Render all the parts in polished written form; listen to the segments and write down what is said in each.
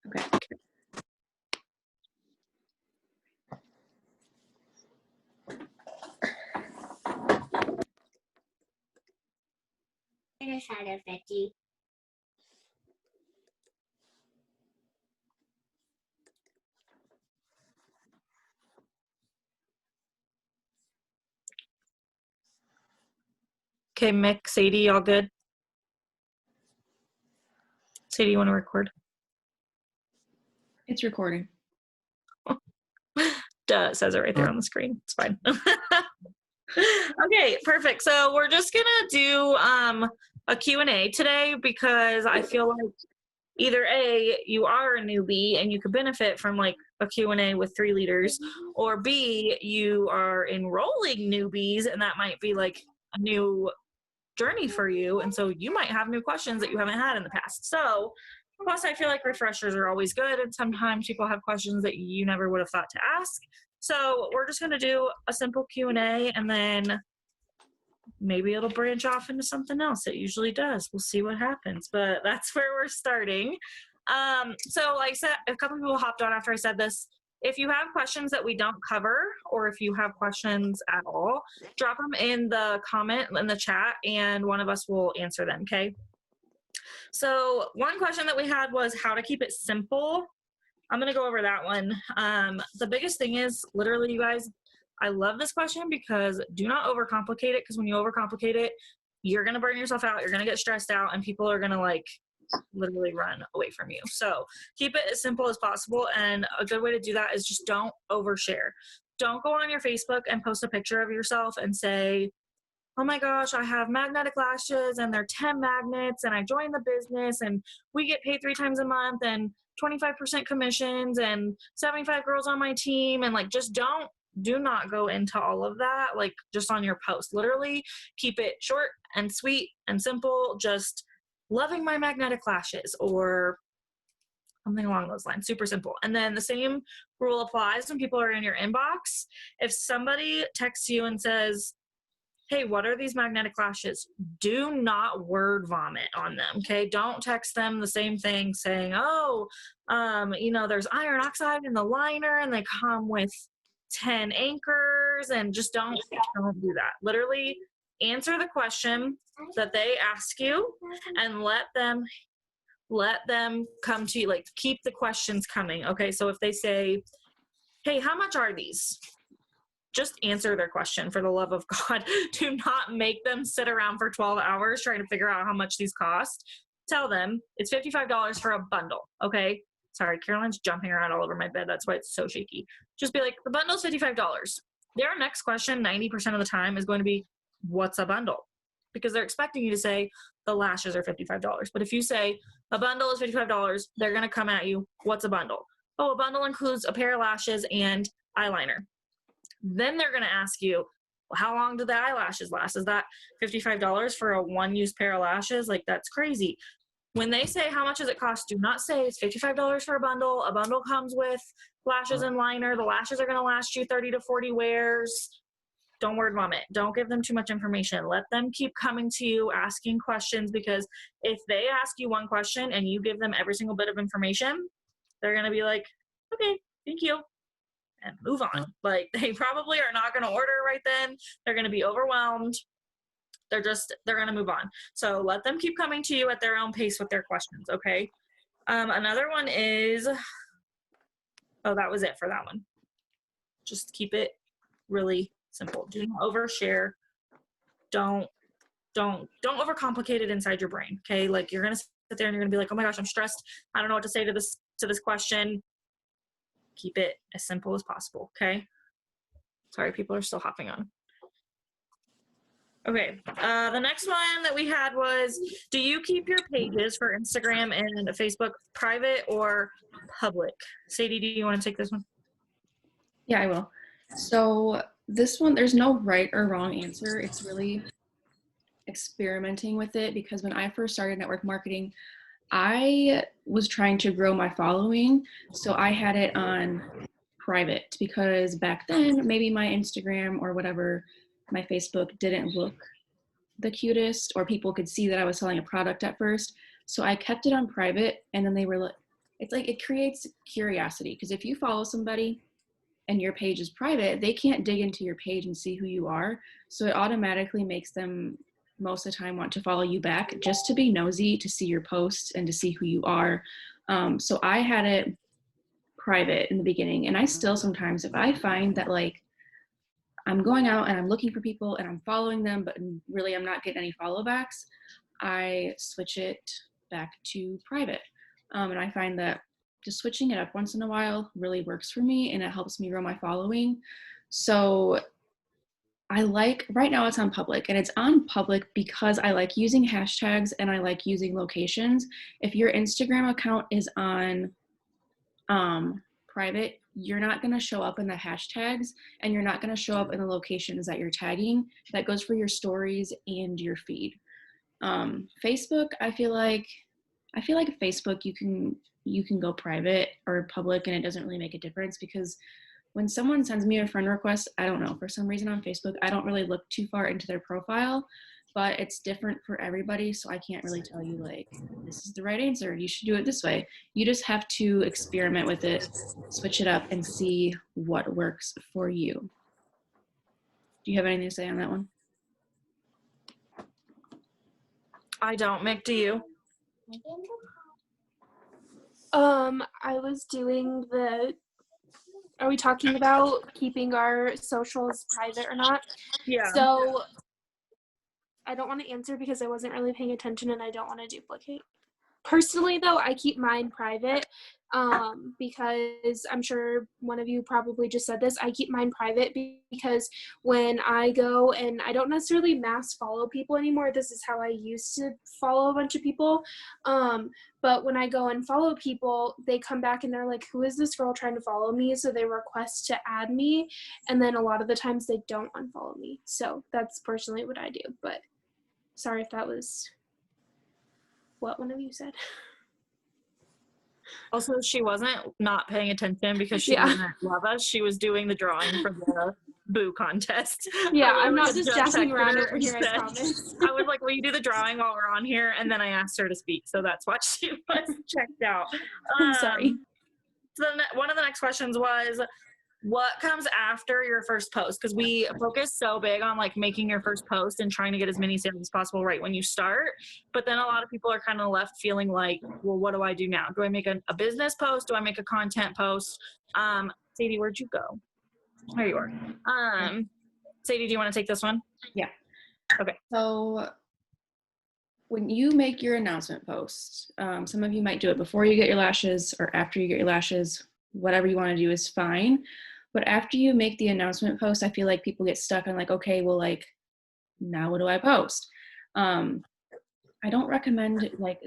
Okay. I just had a 50. Okay, Mick, Sadie, all good? Sadie, you want to record? It's recording. Duh, it says it right there on the screen. It's fine. Okay, perfect. So we're just gonna do a Q&A today because I feel like either A, you are a newbie and you could benefit from like a Q&A with 3 leaders, or B, you are enrolling newbies and that might be like a new journey for you, and so you might have new questions that you haven't had in the past. So plus I feel like refreshers are always good, and sometimes people have questions that you never would have thought to ask. So we're just going to do a simple Q&A, and then maybe it'll branch off into something else. It usually does. We'll see what happens, but that's where we're starting. So like I said, a couple people hopped on after I said this. If you have questions that we don't cover, or if you have questions at all, drop them in the comment in the chat and one of us will answer them, okay? So one question that we had was how to keep it simple. I'm gonna go over that one. The biggest thing is, literally, you guys, I love this question because do not overcomplicate it, because when you overcomplicate it, you're gonna burn yourself out, you're gonna get stressed out, and people are gonna like literally run away from you. So keep it as simple as possible, and a good way to do that is just don't overshare. Don't go on your Facebook and post a picture of yourself and say, oh my gosh, I have magnetic lashes and they're 10 magnets and I joined the business and we get paid 3 times a month and 25% commissions and 75 girls on my team, and like just do not go into all of that like just on your post. Literally keep it short and sweet and simple, just loving my magnetic lashes or something along those lines. Super simple. And then the same rule applies when people are in your inbox. If somebody texts you and says, hey, what are these magnetic lashes? Do not word vomit on them, okay? Don't text them the same thing saying, oh, there's iron oxide in the liner and they come with 10 anchors, and just don't do that. Literally answer the question that they ask you and let them come to you. Like, keep the questions coming, okay? So if they say, hey, how much are these? Just answer their question, for the love of God. Do not make them sit around for 12 hours trying to figure out how much these cost. Tell them it's $55 for a bundle, okay? Sorry, Caroline's jumping around all over my bed. That's why it's so shaky. Just be like, the bundle's $55. Their next question, 90% of the time, is going to be, what's a bundle? Because they're expecting you to say, the lashes are $55. But if you say, a bundle is $55, they're going to come at you, what's a bundle? Oh, a bundle includes a pair of lashes and eyeliner. Then they're going to ask you, well, how long do the eyelashes last? Is that $55 for a one-use pair of lashes? Like, that's crazy. When they say, how much does it cost? Do not say it's $55 for a bundle. A bundle comes with lashes and liner. The lashes are going to last you 30 to 40 wears. Don't word vomit. Don't give them too much information. Let them keep coming to you, asking questions, because if they ask you one question and you give them every single bit of information, they're going to be like, okay, thank you, and move on. Like, they probably are not going to order right then. They're going to be overwhelmed. They're going to move on. So let them keep coming to you at their own pace with their questions, okay? Another one is, oh, that was it for that one. Just keep it really simple. Do not overshare. Don't overcomplicate it inside your brain, okay? Like, you're going to sit there and you're going to be like, oh my gosh, I'm stressed. I don't know what to say to this question. Keep it as simple as possible, okay? Sorry, people are still hopping on. Okay, the next one that we had was, do you keep your pages for Instagram and Facebook private or public? Sadie, do you want to take this one? Yeah, I will. So this one, there's no right or wrong answer. It's really experimenting with it, because when I first started network marketing, I was trying to grow my following. So I had it on private, because back then maybe my Instagram or whatever, my Facebook didn't look the cutest, or people could see that I was selling a product at first. So I kept it on private, and then they were like, it's like it creates curiosity, because if you follow somebody and your page is private, they can't dig into your page and see who you are. So it automatically makes them most of the time want to follow you back just to be nosy, to see your posts and to see who you are. So I had it private in the beginning, and I still sometimes, if I find that like I'm going out and I'm looking for people and I'm following them, but really I'm not getting any follow backs, I switch it back to private. And I find that just switching it up once in a while really works for me, and it helps me grow my following. So I like, right now it's on public, and it's on public because I like using hashtags and I like using locations. If your Instagram account is on private, you're not going to show up in the hashtags, and you're not going to show up in the locations that you're tagging. That goes for your stories and your feed. Facebook, I feel like Facebook, you can go private or public, and it doesn't really make a difference, because when someone sends me a friend request, I don't know, for some reason on Facebook, I don't really look too far into their profile, but it's different for everybody. So I can't really tell you like, this is the right answer, you should do it this way. You just have to experiment with it, switch it up, and see what works for you. Do you have anything to say on that one? I don't. Mick, do you? I was doing are we talking about keeping our socials private or not? Yeah. So I don't want to answer because I wasn't really paying attention and I don't want to duplicate. Personally, though, I keep mine private because I'm sure one of you probably just said this. I keep mine private because when I go, and I don't necessarily mass follow people anymore. This is how I used to follow a bunch of people. But when I go and follow people, they come back and they're like, who is this girl trying to follow me? So they request to add me. And then a lot of the times they don't unfollow me. So that's personally what I do. But sorry if that was what one of you said. Also, she wasn't not paying attention because she Yeah. didn't love us. She was doing the drawing for the boo contest. Yeah, I I'm not literally just jacking texted around her over and here, I said- promise. I was like, will you do the drawing while we're on here? And then I asked her to speak. So that's why she was checked out. I'm sorry. So then one of the next questions was, what comes after your first post? Because we focus so big on like making your first post and trying to get as many sales as possible right when you start. But then a lot of people are kind of left feeling like, well, what do I do now? Do I make a business post? Do I make a content post? Sadie, where'd you go? There you are. Sadie, do you want to take this one? Yeah. Okay. So when you make your announcement post, some of you might do it before you get your lashes or after you get your lashes. Whatever you want to do is fine. But after you make the announcement post, I feel like people get stuck on like, okay, well, like, now what do I post? I don't recommend like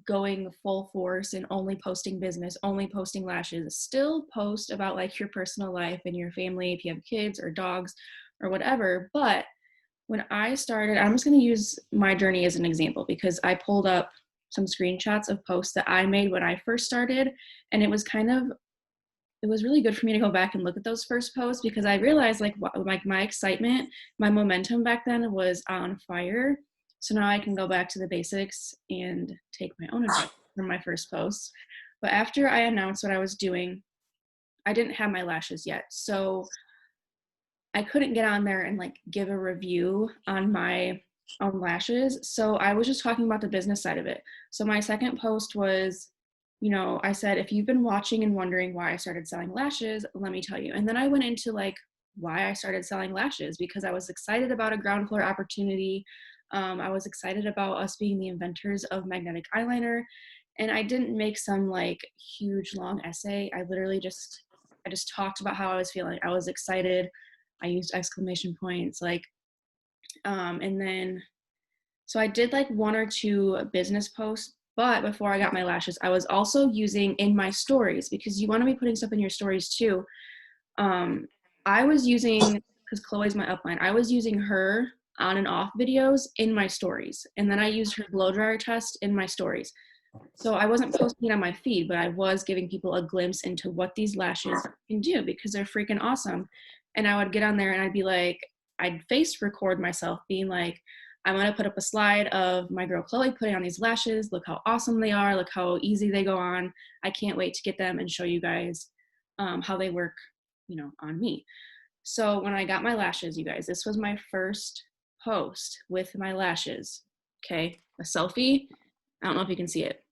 going full force and only posting business, only posting lashes. Still post about like your personal life and your family, if you have kids or dogs or whatever. But when I started, I'm just going to use my journey as an example, because I pulled up some screenshots of posts that I made when I first started, and it was really good for me to go back and look at those first posts, because I realized like my excitement, my momentum back then was on fire. So now I can go back to the basics and take my own advice from my first post. But after I announced what I was doing, I didn't have my lashes yet. So I couldn't get on there and like give a review on my own lashes. So I was just talking about the business side of it. So my second post was, I said, if you've been watching and wondering why I started selling lashes, let me tell you. And then I went into like why I started selling lashes, because I was excited about a ground floor opportunity. I was excited about us being the inventors of magnetic eyeliner. And I didn't make some like huge long essay. I just talked about how I was feeling. I was excited. I used exclamation points, like, and then, so I did like one or two business posts. But before I got my lashes, I was also using in my stories, because you want to be putting stuff in your stories too. I was using, because Chloe's my upline, I was using her on and off videos in my stories. And then I used her blow dryer test in my stories. So I wasn't posting it on my feed, but I was giving people a glimpse into what these lashes can do, because they're freaking awesome. And I would get on there and I'd be like, I'd face record myself being like, I'm going to put up a slide of my girl Chloe putting on these lashes. Look how awesome they are. Look how easy they go on. I can't wait to get them and show you guys how they work, on me. So when I got my lashes, you guys, this was my first post with my lashes. Okay, a selfie. I don't know if you can see it.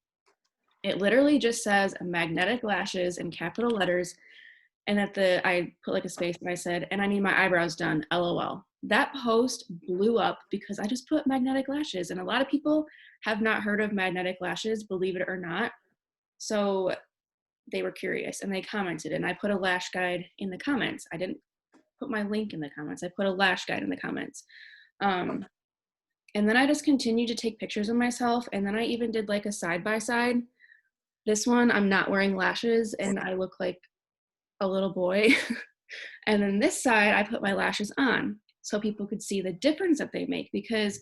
It literally just says magnetic lashes in capital letters. And I put like a space and I said, and I need my eyebrows done, LOL. That post blew up because I just put magnetic lashes. And a lot of people have not heard of magnetic lashes, believe it or not. So they were curious and they commented, and I put a lash guide in the comments. I didn't put my link in the comments. I put a lash guide in the comments. And then I just continued to take pictures of myself. And then I even did like a side-by-side. This one, I'm not wearing lashes and I look like a little boy. And then this side, I put my lashes on so people could see the difference that they make, because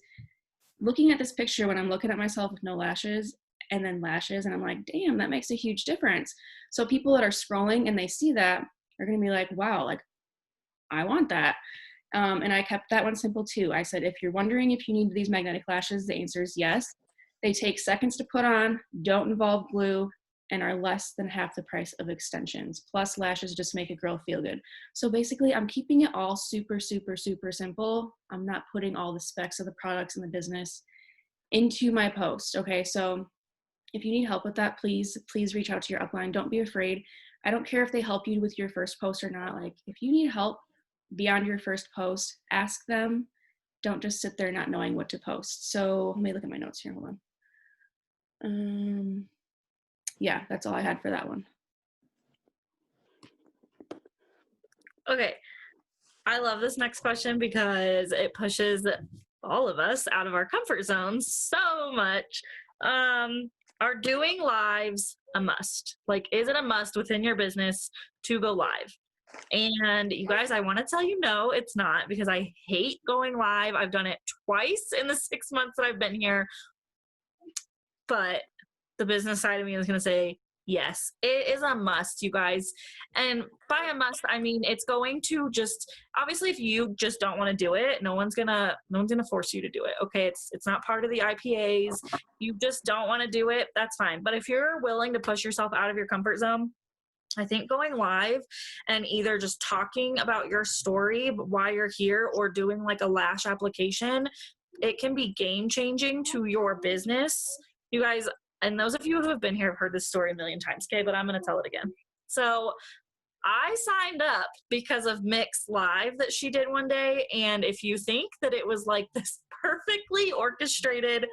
looking at this picture when I'm looking at myself with no lashes and then lashes, and I'm like, damn, that makes a huge difference. So people that are scrolling and they see that are going to be like, wow, like I want that. And I kept that one simple too. I said, if you're wondering if you need these magnetic lashes, the answer is yes. They take seconds to put on, don't involve glue, and are less than half the price of extensions. Plus, lashes just make a girl feel good. So basically, I'm keeping it all super, super, super simple. I'm not putting all the specs of the products in the business into my post, okay? So if you need help with that, please reach out to your upline. Don't be afraid. I don't care if they help you with your first post or not. Like, if you need help beyond your first post, ask them. Don't just sit there not knowing what to post. So let me look at my notes here. Hold on. Yeah, that's all I had for that one. Okay. I love this next question because it pushes all of us out of our comfort zones so much. Are doing lives a must? Like, is it a must within your business to go live? And you guys, I want to tell you, no, it's not, because I hate going live. I've done it twice in the 6 months that I've been here. But the business side of me is going to say, yes, it is a must, you guys. And by a must, I mean, it's going to just, obviously, if you just don't want to do it, no one's going to force you to do it. Okay. It's not part of the IPAs. You just don't want to do it. That's fine. But if you're willing to push yourself out of your comfort zone, I think going live and either just talking about your story while you're here or doing like a lash application, it can be game changing to your business. You guys, and those of you who have been here have heard this story a million times, okay, but I'm going to tell it again. So I signed up because of Mick's live that she did one day. And if you think that it was like this perfectly orchestrated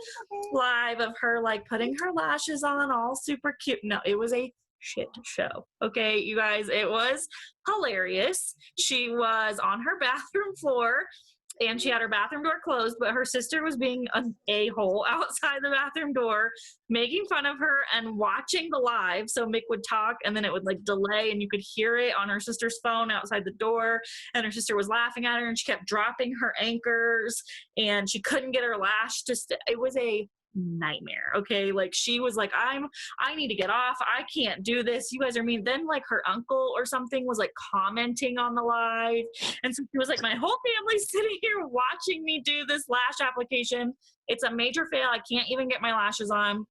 live of her like putting her lashes on all super cute, no, it was a shit show. Okay, you guys, it was hilarious. She was on her bathroom floor and she had her bathroom door closed, but her sister was being an a-hole outside the bathroom door, making fun of her and watching the live. So Mick would talk and then it would like delay and you could hear it on her sister's phone outside the door. And her sister was laughing at her and she kept dropping her anchors and she couldn't get her lash. It was a nightmare. Okay, like she was like, I need to get off, I can't do this, you guys are mean. Then like her uncle or something was like commenting on the live, and so she was like, my whole family's sitting here watching me do this lash application. It's a major fail, I can't even get my lashes on,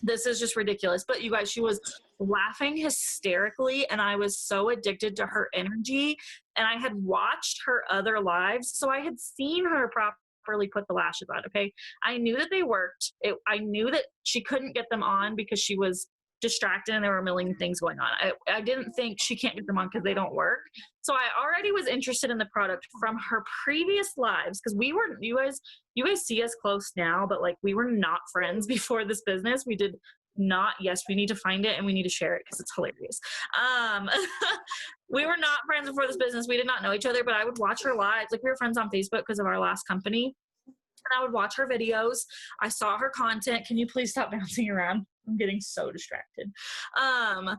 this is just ridiculous. But you guys, she was laughing hysterically and I was so addicted to her energy. And I had watched her other lives, so I had seen her properly put the lashes on. Okay, I knew that they worked. I knew that she couldn't get them on because she was distracted and there were a million things going on. I didn't think she can't get them on because they don't work. So I already was interested in the product from her previous lives, because we were, you guys see us close now, but like we were not friends before this business. We did not, yes, we need to find it and we need to share it because it's hilarious. We were not friends before this business. We did not know each other, but I would watch her lives. Like we were friends on Facebook because of our last company. And I would watch her videos. I saw her content. Can you please stop bouncing around? I'm getting so distracted. I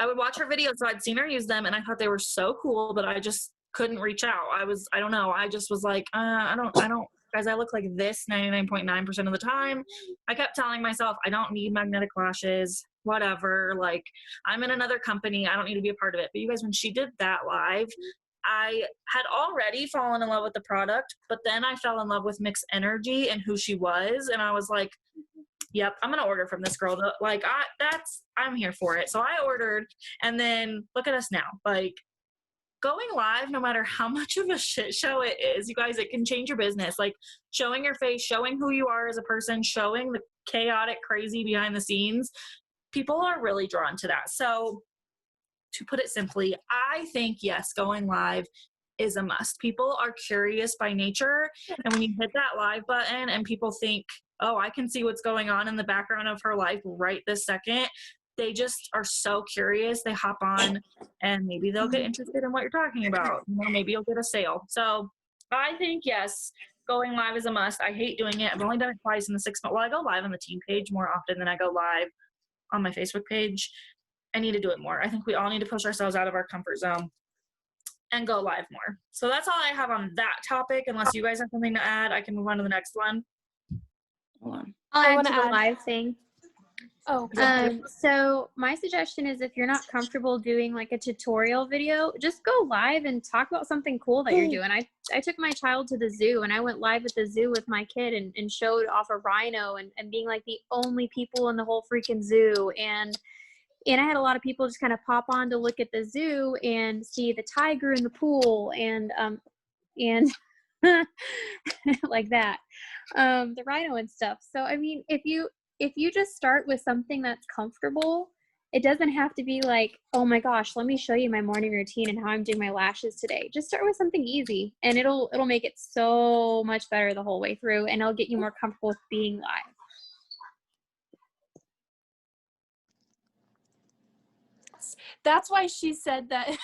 would watch her videos. So I'd seen her use them and I thought they were so cool, but I just couldn't reach out. I don't know. I just was like, I don't, guys, I look like this 99.9% of the time. I kept telling myself, I don't need magnetic lashes, whatever. Like I'm in another company. I don't need to be a part of it. But you guys, when she did that live, I had already fallen in love with the product, but then I fell in love with Mixed Energy and who she was. And I was like, yep, I'm going to order from this girl. Like, I'm here for it. So I ordered, and then look at us now. Like, going live, no matter how much of a shit show it is, you guys, it can change your business. Like, showing your face, showing who you are as a person, showing the chaotic, crazy behind the scenes, people are really drawn to that. So to put it simply, I think, yes, going live is a must. People are curious by nature. And when you hit that live button and people think, oh, I can see what's going on in the background of her life right this second, they just are so curious. They hop on and maybe they'll get interested in what you're talking about. You know, maybe you'll get a sale. So I think, yes, going live is a must. I hate doing it. I've only done it twice in the 6 months. Well, I go live on the team page more often than I go live on my Facebook page. I need to do it more. I think we all need to push ourselves out of our comfort zone and go live more. So that's all I have on that topic. Unless you guys have something to add, I can move on to the next one. Hold on. I I'll add wanna to the add- live thing. Oh, So my suggestion is if you're not comfortable doing like a tutorial video, just go live and talk about something cool that you're doing. I took my child to the zoo and I went live at the zoo with my kid and showed off a rhino and being like the only people in the whole freaking zoo. And I had a lot of people just kind of pop on to look at the zoo and see the tiger in the pool and like that, the rhino and stuff. So I mean, if you just start with something that's comfortable, it doesn't have to be like, oh my gosh, let me show you my morning routine and how I'm doing my lashes today. Just start with something easy, and it'll make it so much better the whole way through, and it'll get you more comfortable with being live. that's why she said that.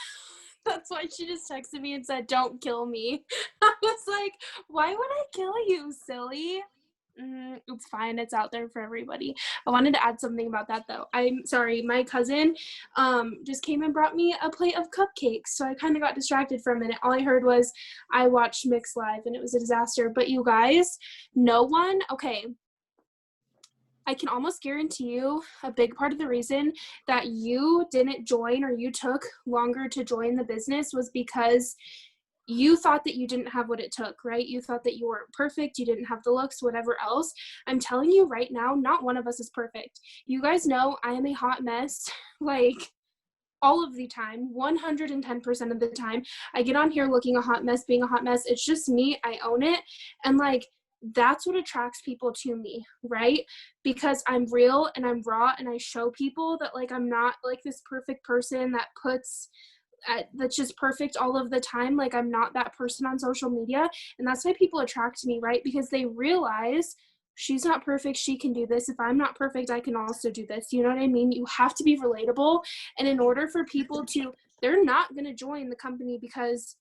That's why she just texted me and said, "Don't kill me." I was like, "Why would I kill you, silly?" It's fine. It's out there for everybody. I wanted to add something about that though. I'm sorry. My cousin just came and brought me a plate of cupcakes. So I kind of got distracted for a minute. All I heard was I watched Mix Live and it was a disaster. But you guys, okay, I can almost guarantee you a big part of the reason that you didn't join or you took longer to join the business was because you thought that you didn't have what it took, right? You thought that you weren't perfect, you didn't have the looks, whatever else. I'm telling you right now, not one of us is perfect. You guys know I am a hot mess, like all of the time, 110% of the time. I get on here looking a hot mess, being a hot mess. It's just me, I own it. And like, that's what attracts people to me, right? Because I'm real and I'm raw and I show people that like I'm not like this perfect person that that's just perfect all of the time. Like I'm not that person on social media, and that's why people attract me, right? Because they realize she's not perfect, she can do this. If I'm not perfect, I can also do this. You know what I mean? You have to be relatable, and in order for people to, they're not going to join the company because,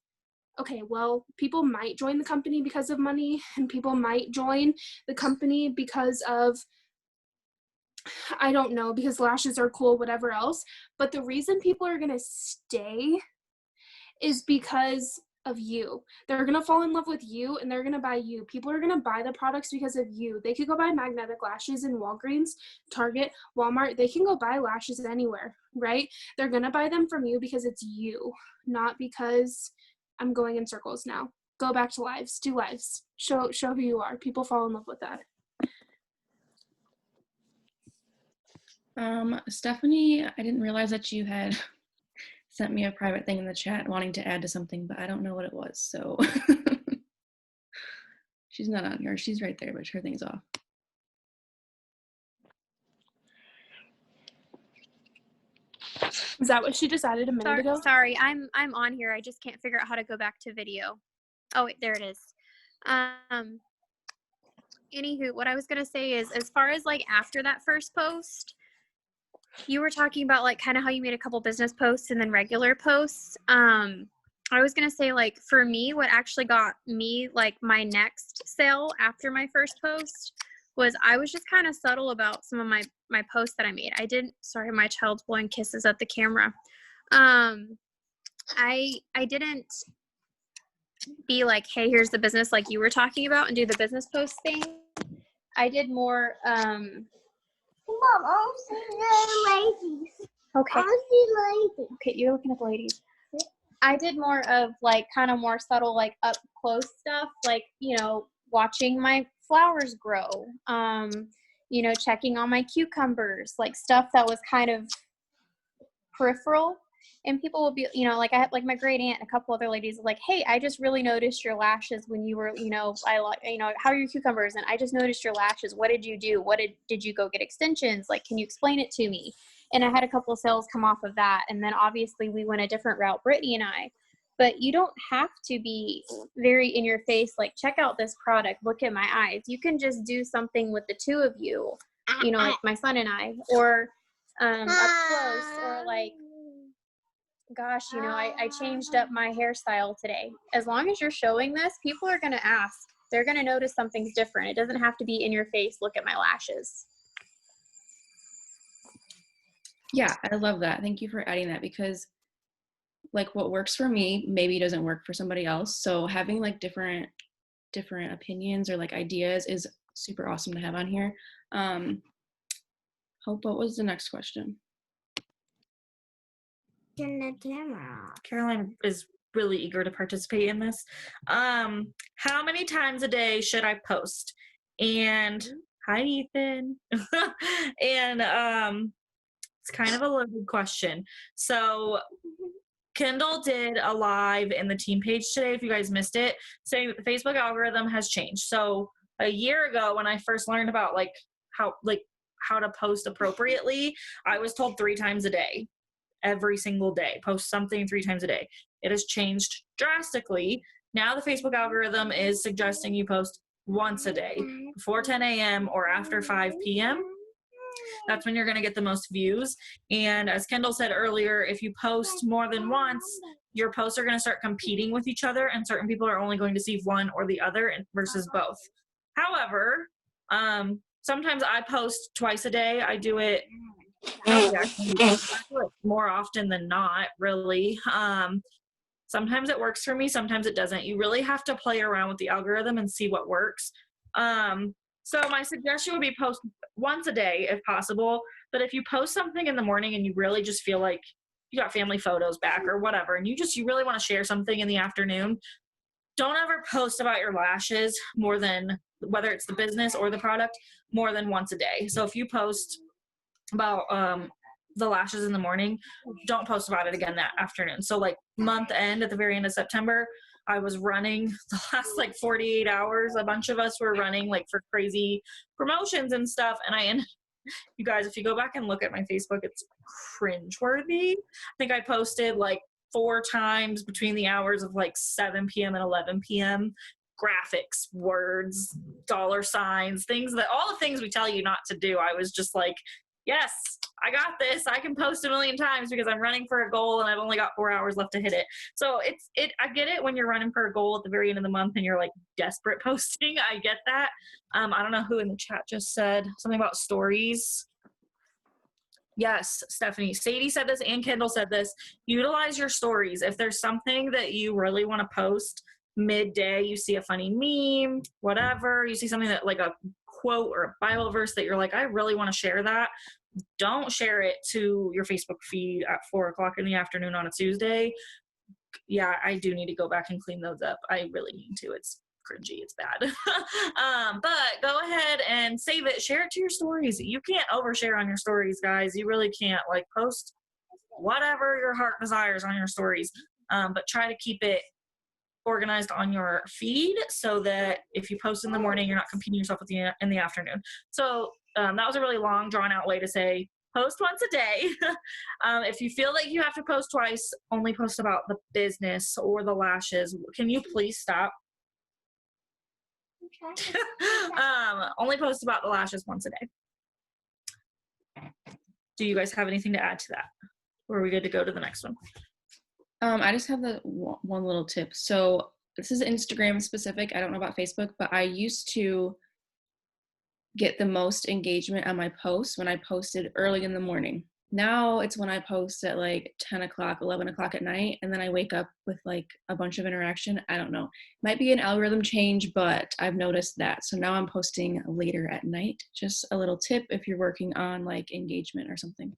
okay, well, people might join the company because of money, and people might join the company because of, I don't know, because lashes are cool, whatever else. But the reason people are going to stay is because of you. They're going to fall in love with you and they're going to buy you. People are going to buy the products because of you. They could go buy magnetic lashes in Walgreens, Target, Walmart. They can go buy lashes anywhere, right? They're going to buy them from you because it's you, not because I'm going in circles now. Go back to lives. Do lives. Show who you are. People fall in love with that. Stephanie, I didn't realize that you had sent me a private thing in the chat wanting to add to something, but I don't know what it was, so she's not on here. She's right there, but her thing's off. Is that what she just added a minute ago? Sorry, I'm on here. I just can't figure out how to go back to video. Oh, wait, there it is. Anywho, what I was gonna say is, as far as like after that first post, you were talking about like kind of how you made a couple business posts and then regular posts. I was gonna say, like, for me, what actually got me like my next sale after my first post was I was just kind of subtle about some of my posts that I made. Sorry, my child's blowing kisses at the camera. I didn't be like, hey, here's the business like you were talking about and do the business post thing. I did more, Mom, I see the ladies. okay. I see ladies. Okay, you're looking at the ladies. I did more of like kind of more subtle, like up close stuff, like, you know, watching my flowers grow, you know, checking on my cucumbers, like stuff that was kind of peripheral. And people will be, you know, like I had like my great aunt and a couple other ladies like, hey, I just really noticed your lashes when you were, you know, I like, you know, how are your cucumbers? And I just noticed your lashes. What did you do? What did you go get extensions? Like, can you explain it to me? And I had a couple of sales come off of that. And then obviously we went a different route, Brittany and I. But you don't have to be very in your face, like, check out this product, look at my eyes. You can just do something with the two of you, you know, like my son and I, or up close, or like, gosh, you know, I changed up my hairstyle today. As long as you're showing this, people are going to ask. They're going to notice something's different. It doesn't have to be in your face, look at my lashes. Yeah, I love that. Thank you for adding that, because like what works for me maybe doesn't work for somebody else. So having like different opinions or like ideas is super awesome to have on here. Hope, what was the next question? Turn the camera. Caroline is really eager to participate in this. How many times a day should I post? And hi, Ethan. And it's kind of a loaded question. So Kendall did a live in the team page today, if you guys missed it, saying that the Facebook algorithm has changed. So a year ago, when I first learned about how to post appropriately, I was told 3 times a day, every single day, post something 3 times a day. It has changed drastically. Now the Facebook algorithm is suggesting you post once a day, before 10 a.m. or after 5 p.m. That's when you're going to get the most views. And as Kendall said earlier, if you post more than once, your posts are going to start competing with each other, and certain people are only going to see one or the other versus both. However, sometimes I post twice a day. I do it more often than not, really. Sometimes it works for me, sometimes it doesn't. You really have to play around with the algorithm and see what works. So my suggestion would be post once a day if possible. But if you post something in the morning and you really just feel like you got family photos back or whatever, and you really want to share something in the afternoon, don't ever post about your lashes more than, whether it's the business or the product, more than once a day. So if you post about the lashes in the morning, don't post about it again that afternoon. So like month end, at the very end of September, I was running the last 48 hours. A bunch of us were running for crazy promotions and stuff. And you guys, if you go back and look at my Facebook, it's cringeworthy. I think I posted 4 times between the hours of 7 p.m. and 11 p.m. graphics, words, dollar signs, all the things we tell you not to do. I was just yes, I got this. I can post a million times because I'm running for a goal and I've only got 4 hours left to hit it. So I get it when you're running for a goal at the very end of the month and you're desperate posting. I get that. I don't know who in the chat just said something about stories. Yes, Stephanie. Sadie said this and Kendall said this. Utilize your stories. If there's something that you really want to post midday, you see a funny meme, whatever, you see something that a quote or a Bible verse that you're I really want to share that. Don't share it to your Facebook feed at 4 o'clock in the afternoon on a Tuesday. Yeah, I do need to go back and clean those up. I really need to. It's cringy. It's bad. But go ahead and save it. Share it to your stories. You can't overshare on your stories, guys. You really can't. Post whatever your heart desires on your stories. But try to keep it organized on your feed so that if you post in the morning, you're not competing yourself with in the afternoon. So that was a really long, drawn-out way to say post once a day. If you feel like you have to post twice, only post about the business or the lashes. Can you please stop? Only post about the lashes once a day. Do you guys have anything to add to that? Or are we good to go to the next one? I just have the one little tip. So this is Instagram specific. I don't know about Facebook, but I used to get the most engagement on my posts when I posted early in the morning. Now it's when I post at 10 o'clock, 11 o'clock at night, and then I wake up with a bunch of interaction. I don't know. Might be an algorithm change, but I've noticed that. So now I'm posting later at night. Just a little tip if you're working on engagement or something.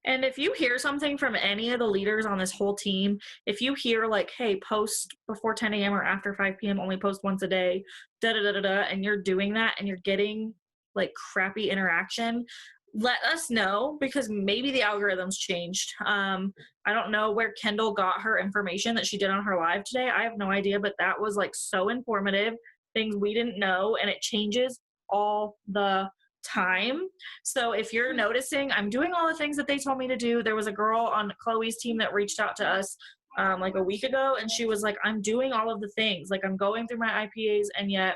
And if you hear something from any of the leaders on this whole team, if you hear like, hey, post before 10 a.m. or after 5 p.m., only post once a day, and you're doing that and you're getting like crappy interaction, let us know, because maybe the algorithm's changed. I don't know where Kendall got her information that she did on her live today. I have no idea, but that was like so informative, things we didn't know, and it changes all the time. So if you're noticing, I'm doing all the things that they told me to do. There was a girl on Chloe's team that reached out to us like a week ago, and she was like, I'm doing all of the things. Like, I'm going through my IPAs, and yet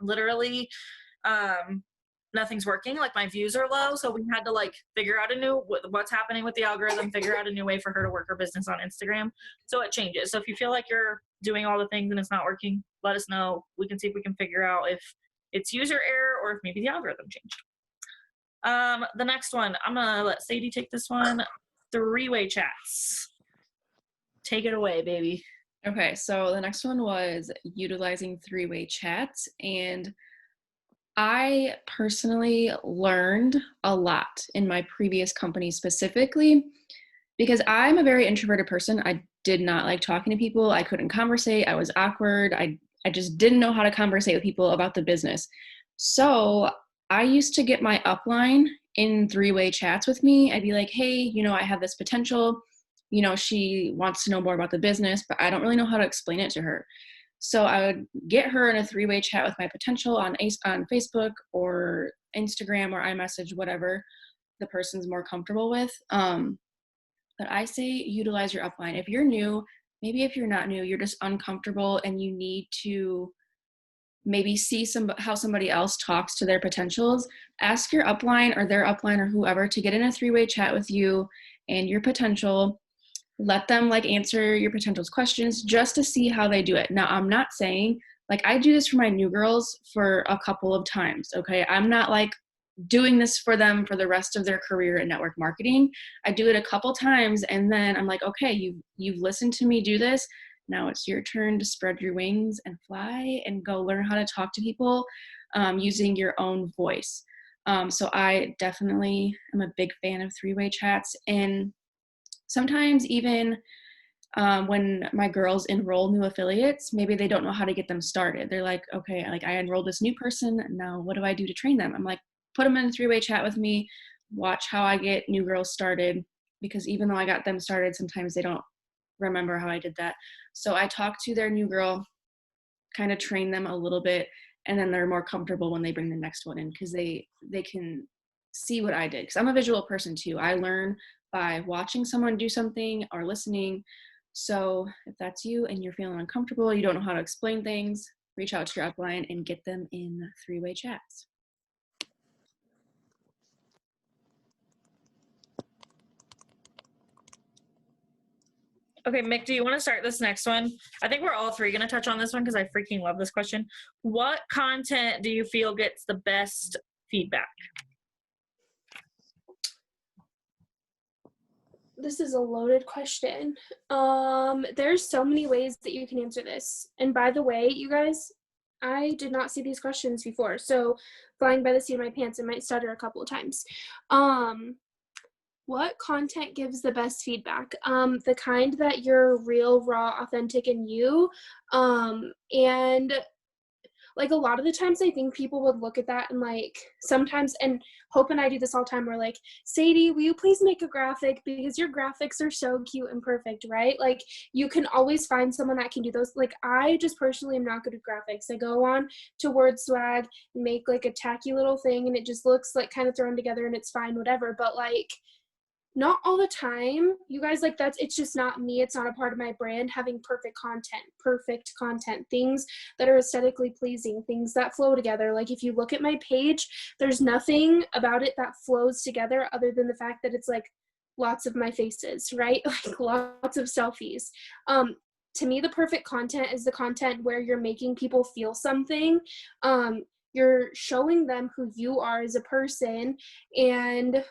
literally nothing's working. Like, my views are low. So we had to like figure out what's happening with the algorithm, figure out a new way for her to work her business on Instagram. So it changes. So if you feel like you're doing all the things and it's not working, let us know. We can see if we can figure out if it's user error or if maybe the algorithm changed. The next one, I'm gonna let Sadie take this one. 3-way chats. Take it away, baby. Okay, so the next one was utilizing 3-way chats, and I personally learned a lot in my previous company specifically because I'm a very introverted person. I did not like talking to people. I couldn't conversate. I was awkward. I just didn't know how to conversate with people about the business. So I used to get my upline in 3-way chats with me. I'd be like, hey, I have this potential. She wants to know more about the business, but I don't really know how to explain it to her. So I would get her in a 3-way chat with my potential on Facebook or Instagram or iMessage, whatever the person's more comfortable with. But I say utilize your upline. If you're new, maybe if you're not new, you're just uncomfortable and you need to maybe see how somebody else talks to their potentials, ask your upline or their upline or whoever to get in a 3-way chat with you and your potential. Let them like answer your potential's questions just to see how they do it. Now, I'm not saying like I do this for my new girls for a couple of times. Okay. I'm not like doing this for them for the rest of their career in network marketing. I do it a couple times and then I'm like, okay, you've listened to me do this. Now it's your turn to spread your wings and fly and go learn how to talk to people using your own voice. So I definitely am a big fan of 3-way chats. And sometimes even when my girls enroll new affiliates, maybe they don't know how to get them started. They're like, okay, like I enrolled this new person. Now what do I do to train them? I'm like, put them in a 3-way chat with me, watch how I get new girls started, because even though I got them started, sometimes they don't remember how I did that. So I talk to their new girl, kind of train them a little bit, and then they're more comfortable when they bring the next one in because they can see what I did. Because I'm a visual person too. I learn by watching someone do something or listening. So if that's you and you're feeling uncomfortable, you don't know how to explain things, reach out to your upline and get them in 3-way chats. Okay, Mick, do you want to start this next one? I think we're all three going to touch on this one because I freaking love this question. What content do you feel gets the best feedback? This is a loaded question. There's so many ways that you can answer this. And by the way, you guys, I did not see these questions before. So flying by the seat of my pants, I might stutter a couple of times. What content gives the best feedback? The kind that you're real, raw, authentic, and you. And like a lot of the times I think people would look at that and like sometimes, and Hope and I do this all the time, we're like, Sadie, will you please make a graphic because your graphics are so cute and perfect, right? Like you can always find someone that can do those. Like I just personally am not good at graphics. I go on to WordSwag and make like a tacky little thing and it just looks like kind of thrown together and it's fine, whatever. But like not all the time, you guys, like it's just not me. It's not a part of my brand having perfect content, things that are aesthetically pleasing, things that flow together. Like if you look at my page, there's nothing about it that flows together other than the fact that it's like lots of my faces, right? Like lots of selfies. To me, the perfect content is the content where you're making people feel something. You're showing them who you are as a person, and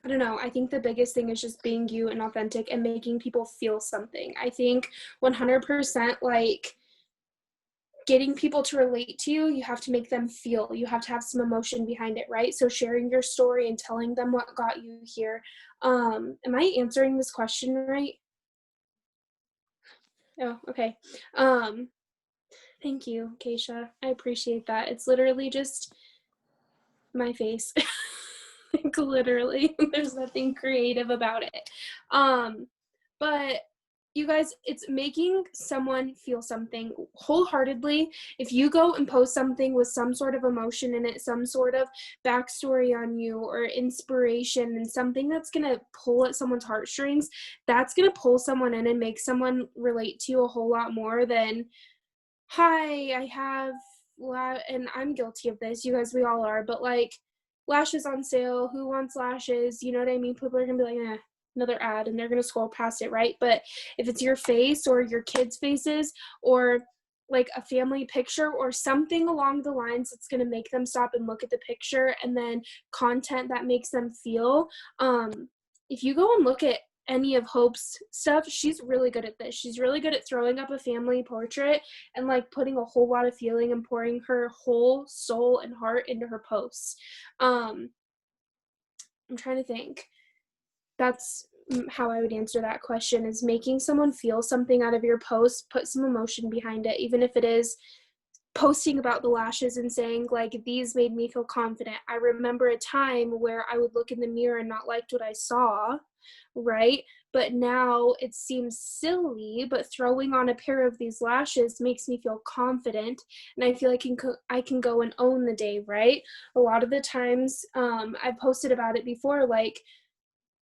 I don't know. I think the biggest thing is just being you and authentic and making people feel something. I think 100% like getting people to relate to you, you have to make them feel. You have to have some emotion behind it, right? So sharing your story and telling them what got you here. Am I answering this question right? Oh, okay. Thank you, Keisha. I appreciate that. It's literally just my face. Like, literally. There's nothing creative about it. But you guys, it's making someone feel something wholeheartedly. If you go and post something with some sort of emotion in it, some sort of backstory on you or inspiration, and something that's going to pull at someone's heartstrings, that's going to pull someone in and make someone relate to you a whole lot more than, hi, I have, and I'm guilty of this. You guys, we all are, but like, lashes on sale, who wants lashes? You know what I mean? People are going to be like, another ad, and they're going to scroll past it, right? But if it's your face or your kids' faces or like a family picture or something along the lines that's going to make them stop and look at the picture, and then content that makes them feel, if you go and look at any of Hope's stuff, she's really good at this. She's really good at throwing up a family portrait and like putting a whole lot of feeling and pouring her whole soul and heart into her posts. I'm trying to think. That's how I would answer that question, is making someone feel something out of your post, put some emotion behind it, even if it is posting about the lashes and saying like, these made me feel confident. I remember a time where I would look in the mirror and not liked what I saw, right? But now it seems silly, but throwing on a pair of these lashes makes me feel confident, and I feel like I can go and own the day, right? A lot of the times, I've posted about it before, like,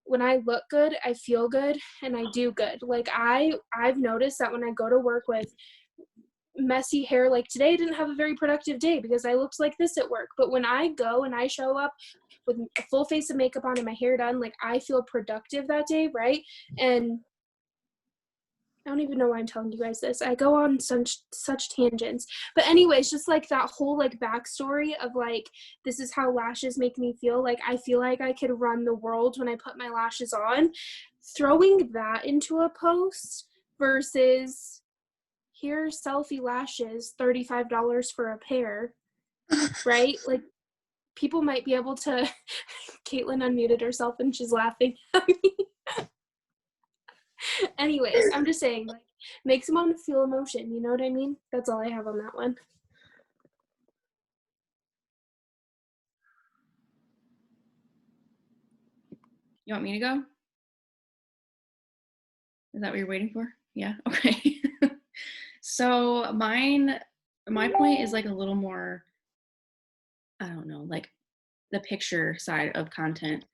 when I look good, I feel good, and I do good. Like, I've noticed that when I go to work with messy hair, like today I didn't have a very productive day because I looked like this at work, but when I go and I show up with a full face of makeup on and my hair done, like, I feel productive that day, right? And I don't even know why I'm telling you guys this. I go on such tangents. But anyways, just like that whole like backstory of like, this is how lashes make me feel. Like, I feel like I could run the world when I put my lashes on. Throwing that into a post versus, here are selfie lashes, $35 for a pair, right? Like, people might be able to. Caitlin unmuted herself and she's laughing at me. Anyways, I'm just saying, like, make someone feel emotion, you know what I mean? That's all I have on that one. You want me to go? Is that what you're waiting for? Yeah, okay. So my point is like a little more, I don't know, like the picture side of content.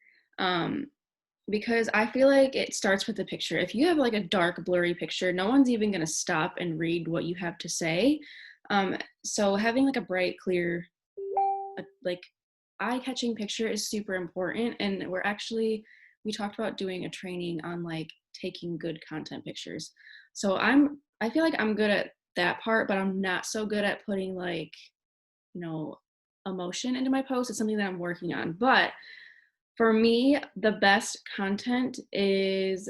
Because I feel like it starts with the picture. If you have like a dark, blurry picture, no one's even gonna stop and read what you have to say. So having like a bright, clear, like eye-catching picture is super important. And we talked about doing a training on like taking good content pictures. So I feel like I'm good at that part, but I'm not so good at putting like, emotion into my post. It's something that I'm working on. But for me, the best content is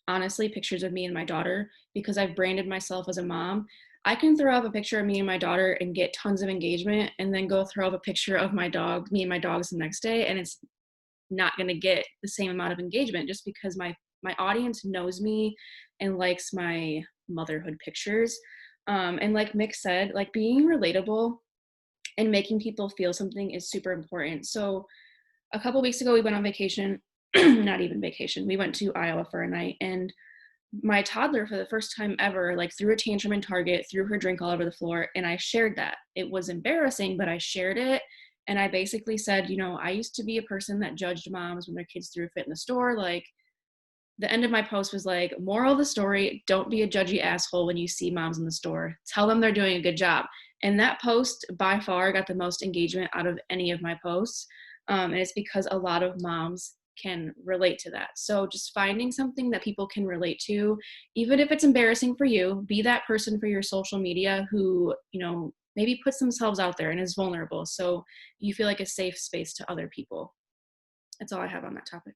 honestly pictures of me and my daughter, because I've branded myself as a mom. I can throw up a picture of me and my daughter and get tons of engagement, and then go throw up a picture of me and my dogs the next day, and it's not going to get the same amount of engagement, just because my audience knows me and likes my motherhood pictures. And like Mick said, like, being relatable and making people feel something is super important. So a couple weeks ago, we went on vacation. Not even vacation, we went to Iowa for a night, and my toddler, for the first time ever, like, threw a tantrum in Target, threw her drink all over the floor, and I shared that. It was embarrassing, but I shared it. And I basically said, I used to be a person that judged moms when their kids threw a fit in the store. Like, the end of my post was like, moral of the story, don't be a judgy asshole when you see moms in the store. Tell them they're doing a good job. And that post by far got the most engagement out of any of my posts. And it's because a lot of moms can relate to that. So just finding something that people can relate to, even if it's embarrassing for you, be that person for your social media who, maybe puts themselves out there and is vulnerable. So you feel like a safe space to other people. That's all I have on that topic.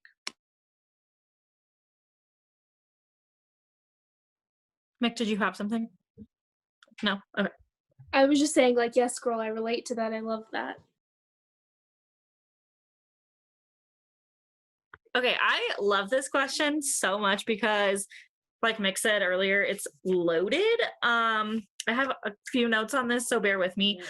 Mick, did you have something? No? Okay. I was just saying, like, yes, girl, I relate to that. I love that. Okay, I love this question so much because like Mick said earlier, it's loaded. I have a few notes on this, so bear with me.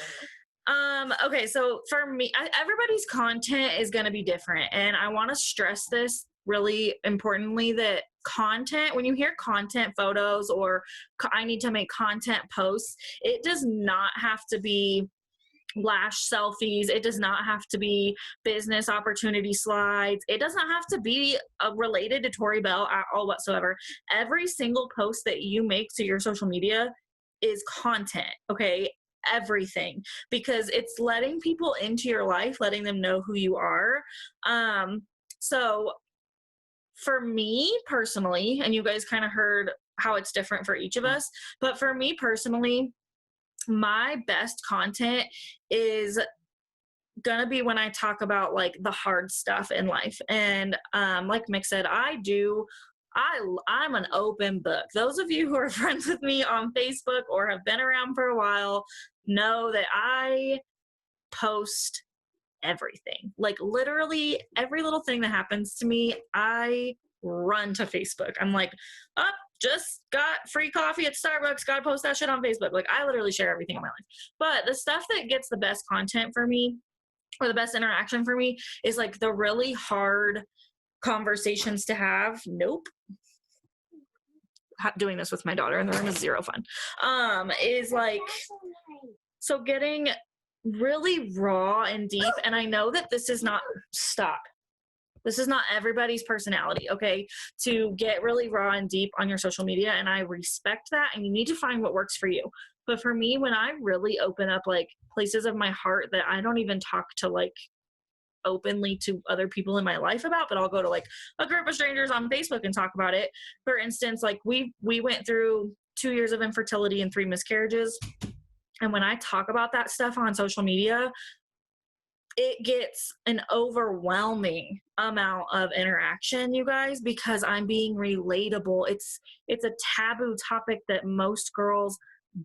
Okay, so for me, everybody's content is going to be different, and I want to stress this really importantly that content, when you hear content photos or I need to make content posts, it does not have to be lash selfies. It does not have to be business opportunity slides. It does not have to be related to Tori Bell at all whatsoever. Every single post that you make to your social media is content, okay? Everything, because it's letting people into your life, letting them know who you are. So for me personally, and you guys kind of heard how it's different for each of us, but for me personally, my best content is gonna be when I talk about like the hard stuff in life. And like Mick said, I'm an open book. Those of you who are friends with me on Facebook or have been around for a while know that I post everything. Like literally every little thing that happens to me, I run to Facebook. I'm like, oh, just got free coffee at Starbucks, gotta post that shit on Facebook. Like I literally share everything in my life. But the stuff that gets the best content for me or the best interaction for me is like the really hard conversations to have. Nope. Doing this with my daughter in the room is zero fun. Is like, so getting really raw and deep. And I know that this is not, stop. This is not everybody's personality, okay? To get really raw and deep on your social media. And I respect that. And you need to find what works for you. But for me, when I really open up like places of my heart that I don't even talk to like openly to other people in my life about, but I'll go to like a group of strangers on Facebook and talk about it. For instance, like we went through 2 years of infertility and 3 miscarriages. And when I talk about that stuff on social media, it gets an overwhelming amount of interaction, you guys, because I'm being relatable. It's a taboo topic that most girls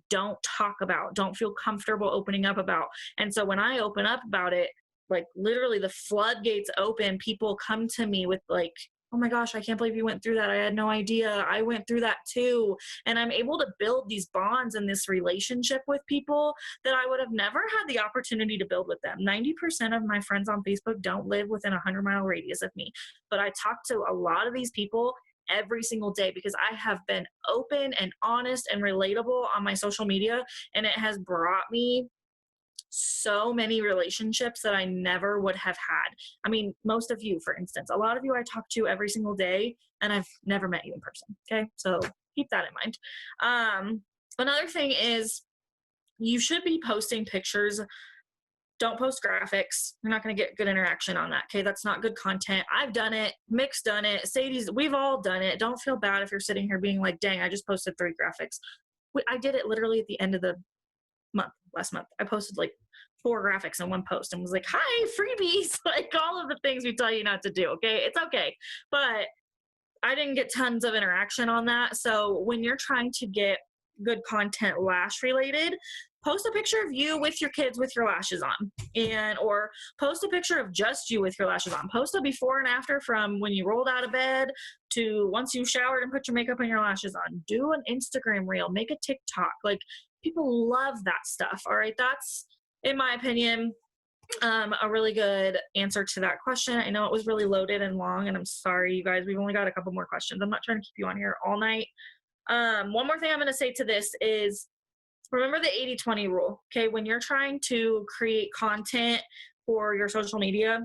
don't talk about, don't feel comfortable opening up about. And so when I open up about it, like literally the floodgates open, people come to me with like, oh my gosh, I can't believe you went through that. I had no idea. I went through that too. And I'm able to build these bonds and this relationship with people that I would have never had the opportunity to build with them. 90% of my friends on Facebook don't live within a 100-mile radius of me. But I talk to a lot of these people every single day because I have been open and honest and relatable on my social media. And it has brought me so many relationships that I never would have had. I mean, most of you, for instance, a lot of you I talk to every single day and I've never met you in person. Okay. So keep that in mind. Another thing is you should be posting pictures. Don't post graphics. You're not going to get good interaction on that. Okay. That's not good content. I've done it. Mick's done it. Sadie's, we've all done it. Don't feel bad if you're sitting here being like, dang, I just posted 3 graphics. I did it literally at the end of the last month. I posted like 4 graphics in one post and was like, hi, freebies, like all of the things we tell you not to do. Okay. It's okay. But I didn't get tons of interaction on that. So when you're trying to get good content lash related, post a picture of you with your kids with your lashes on, and or post a picture of just you with your lashes on. Post a before and after from when you rolled out of bed to once you showered and put your makeup and your lashes on. Do an Instagram reel, make a TikTok. Like people love that stuff. All right. That's, in my opinion, a really good answer to that question. I know it was really loaded and long, and I'm sorry, you guys, we've only got a couple more questions. I'm not trying to keep you on here all night. One more thing I'm going to say to this is remember the 80-20 rule. Okay. When you're trying to create content for your social media,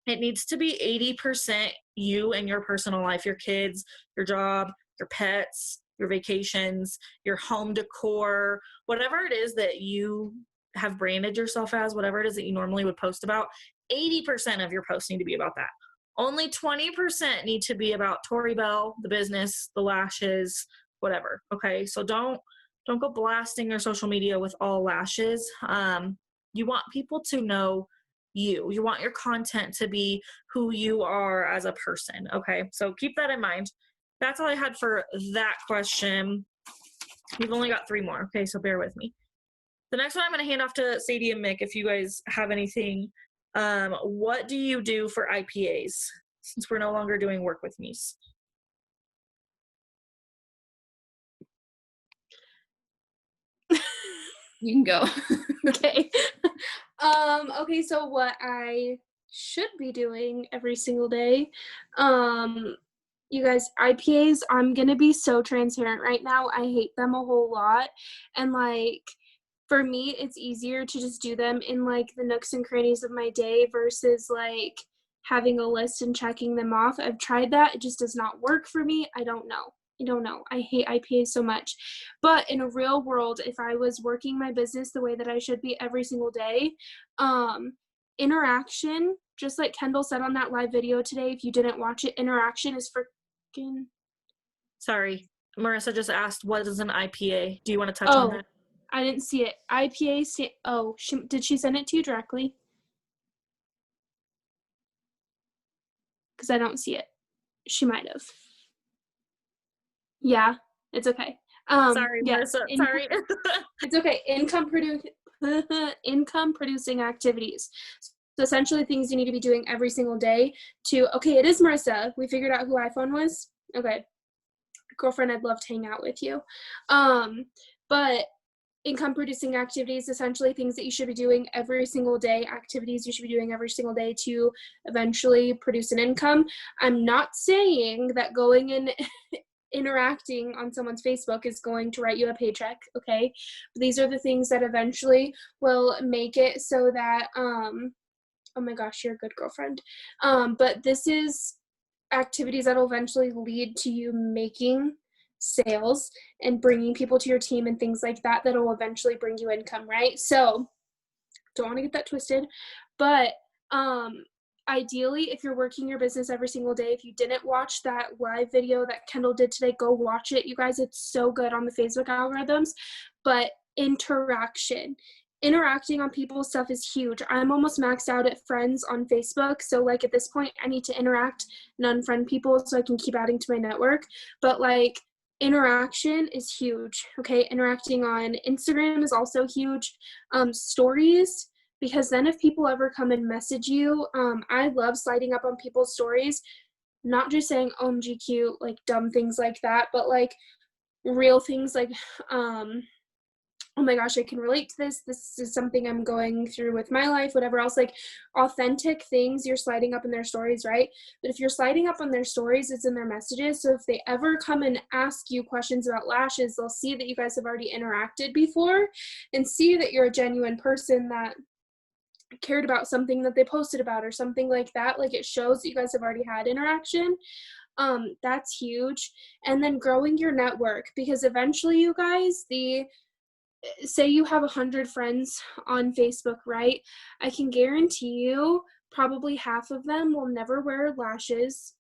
it needs to be 80% you and your personal life, your kids, your job, your pets, your vacations, your home decor, whatever it is that you have branded yourself as, whatever it is that you normally would post about, 80% of your posts need to be about that. Only 20% need to be about Tori Bell, the business, the lashes, whatever. Okay. So don't go blasting your social media with all lashes. You want people to know you. You want your content to be who you are as a person. Okay. So keep that in mind. That's all I had for that question. We've only got 3 more. Okay. So bear with me. The next one I'm going to hand off to Sadie and Mick if you guys have anything. What do you do for IPAs since we're no longer doing work with me's? You can go. Okay. Okay, so what I should be doing every single day, you guys, IPAs, I'm gonna be so transparent right now. I hate them a whole lot. And like for me, it's easier to just do them in like the nooks and crannies of my day versus like having a list and checking them off. I've tried that. It just does not work for me. I don't know. I hate IPAs so much. But in a real world, if I was working my business the way that I should be every single day, interaction, just like Kendall said on that live video today, if you didn't watch it, interaction is freaking. Sorry, Marissa just asked, what is an IPA? Do you want to touch on that? I didn't see it. IPA, did she send it to you directly? Because I don't see it. She might have. Yeah, it's okay. Sorry, yeah, Marissa. Sorry. It's okay. Income producing activities. So essentially things you need to be doing every single day okay, it is Marissa. We figured out who iPhone was. Okay. Girlfriend, I'd love to hang out with you. But income producing activities, essentially things that you should be doing every single day, activities you should be doing every single day to eventually produce an income. I'm not saying that going and interacting on someone's Facebook is going to write you a paycheck, okay? But these are the things that eventually will make it so that, oh my gosh, you're a good girlfriend. But this is activities that will eventually lead to you making sales and bringing people to your team and things like that will eventually bring you income, right? So don't want to get that twisted, but ideally, if you're working your business every single day, if you didn't watch that live video that Kendall did today, go watch it. You guys, it's so good on the Facebook algorithms. But interacting on people's stuff is huge. I'm almost maxed out at friends on Facebook. So like at this point, I need to interact and unfriend people so I can keep adding to my network. But like interaction is huge. Okay. Interacting on Instagram is also huge. Stories, because then if people ever come and message you, I love sliding up on people's stories, not just saying OMG cute, like dumb things like that, but like real things like, oh my gosh, I can relate to this. This is something I'm going through with my life, whatever else, like authentic things you're sliding up in their stories, right? But if you're sliding up on their stories, it's in their messages. So if they ever come and ask you questions about lashes, they'll see that you guys have already interacted before and see that you're a genuine person that cared about something that they posted about or something like that. Like it shows that you guys have already had interaction. That's huge. And then growing your network, because eventually you guys, say you have 100 friends on Facebook, right? I can guarantee you probably half of them will never wear lashes,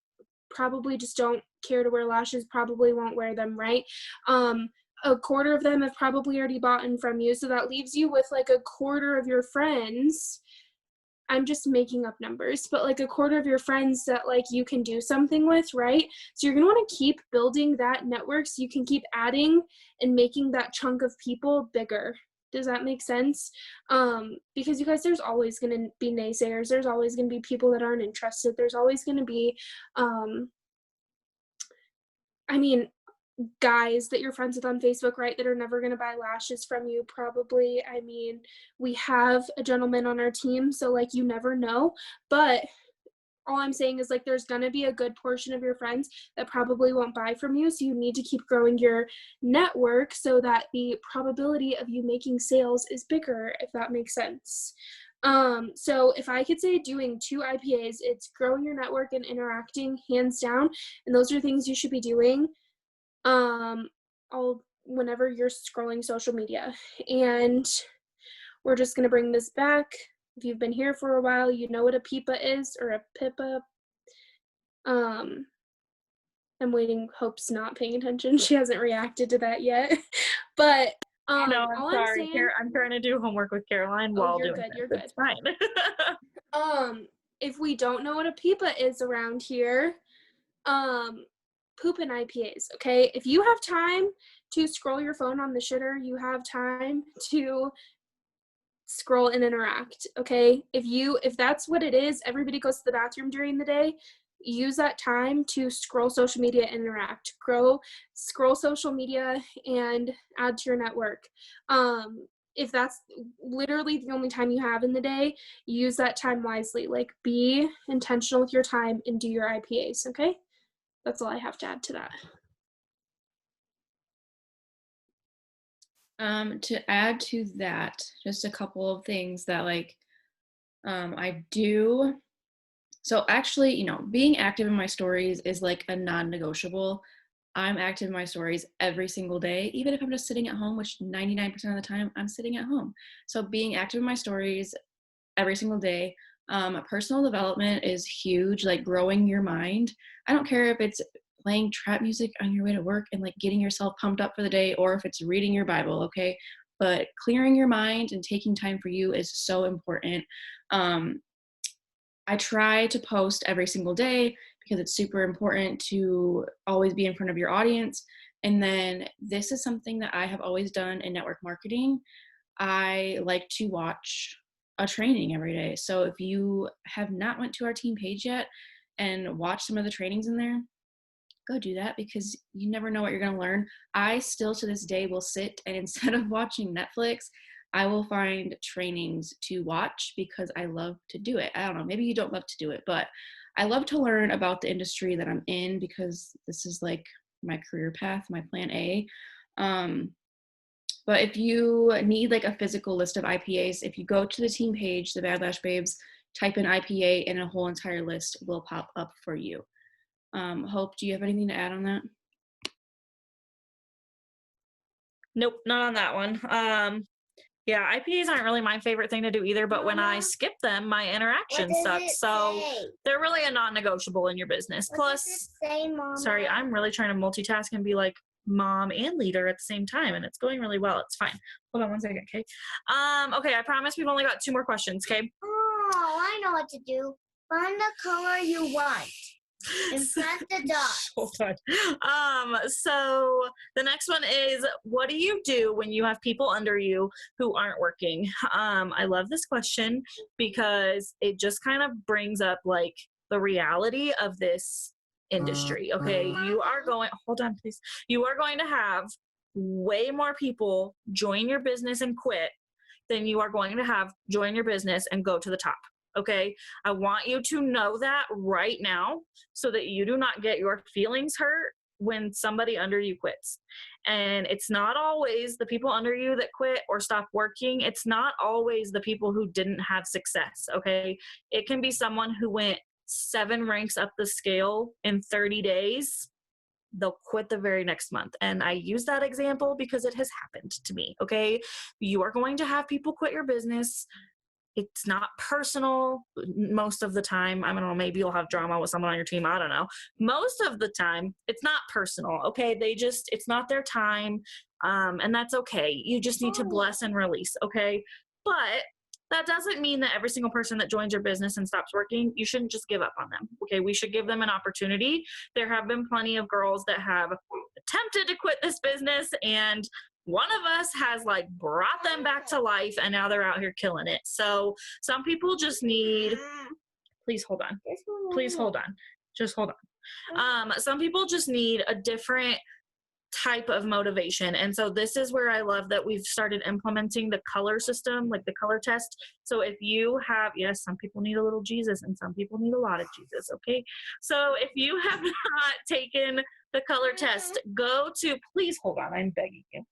probably just don't care to wear lashes, probably won't wear them, right? A quarter of them have probably already bought in from you. So that leaves you with like a quarter of your friends. I'm just making up numbers, but like a quarter of your friends that like you can do something with, right? So you're going to want to keep building that network so you can keep adding and making that chunk of people bigger. Does that make sense? Because you guys, there's always going to be naysayers. There's always going to be people that aren't interested. There's always going to be, guys that you're friends with on Facebook, right, that are never going to buy lashes from you, probably. I mean, we have a gentleman on our team, so like you never know. But all I'm saying is like there's going to be a good portion of your friends that probably won't buy from you. So you need to keep growing your network so that the probability of you making sales is bigger, if that makes sense. So if I could say doing 2 IPAs, it's growing your network and interacting, hands down. And those are things you should be doing whenever you're scrolling social media. And we're just going to bring this back. If you've been here for a while, you know what a PIPA is, or a PIPA. I'm waiting. Hope's not paying attention. She hasn't reacted to that yet. But no, I'm all sorry. saying, I'm trying to do homework with Caroline while you're doing good. this. You're good. It's fine. If we don't know what a PIPA is around here, pooping IPAs, okay? If you have time to scroll your phone on the shitter, you have time to scroll and interact. Okay, if that's what it is, everybody goes to the bathroom during the day. Use that time to scroll social media, interact, scroll social media, and add to your network. If that's literally the only time you have in the day, use that time wisely. Like, be intentional with your time and do your IPAs. Okay, that's all I have to add to that. To add to that, just a couple of things that like I do. So actually, being active in my stories is like a non-negotiable. I'm active in my stories every single day, even if I'm just sitting at home, which 99% of the time I'm sitting at home. So being active in my stories every single day. Personal development is huge, like growing your mind. I don't care if it's playing trap music on your way to work and like getting yourself pumped up for the day, or if it's reading your Bible, okay? But clearing your mind and taking time for you is so important. I try to post every single day because it's super important to always be in front of your audience. And then this is something that I have always done in network marketing. I like to watch a training every day. So if you have not went to our team page yet and watched some of the trainings in there, go do that, because you never know what you're going to learn. I still to this day will sit and instead of watching Netflix, I will find trainings to watch because I love to do it. I don't know, maybe you don't love to do it, but I love to learn about the industry that I'm in because this is like my career path, my plan A. But if you need like a physical list of IPAs, if you go to the team page, the Bad Lash Babes, type in IPA and a whole entire list will pop up for you. Hope, do you have anything to add on that? Nope, not on that one. Yeah, IPAs aren't really my favorite thing to do either, but when I skip them, my interaction sucks. So they're really a non-negotiable in your business. Plus, sorry, I'm really trying to multitask and be like mom and leader at the same time, and it's going really well. It's fine. Hold on one second, okay? Okay, I promise we've only got 2 more questions, okay? Oh, I know what to do. Find the color you want and press the dot. Hold on. So the next one is, what do you do when you have people under you who aren't working? I love this question because it just kind of brings up like the reality of this industry. Okay, you are going, hold on please. You are going to have way more people join your business and quit than you are going to have join your business and go to the top. Okay, I want you to know that right now so that you do not get your feelings hurt when somebody under you quits. And it's not always the people under you that quit or stop working. It's not always the people who didn't have success. Okay, it can be someone who went 7 ranks up the scale in 30 days. They'll quit the very next month. And I use that example because it has happened to me. Okay, you are going to have people quit your business. It's not personal most of the time. I don't know, maybe you'll have drama with someone on your team. I don't know. Most of the time, it's not personal, okay? It's not their time, and that's okay. You just need to bless and release, okay? But that doesn't mean that every single person that joins your business and stops working, you shouldn't just give up on them, okay? We should give them an opportunity. There have been plenty of girls that have attempted to quit this business, and one of us has like brought them back to life, and now they're out here killing it. So some people just need, please hold on. Please hold on. Just hold on. Some people just need a different type of motivation. And so this is where I love that we've started implementing the color system, like the color test. So if you have, yes, some people need a little Jesus and some people need a lot of Jesus. Okay. So if you have not taken the color test, please hold on. I'm begging you.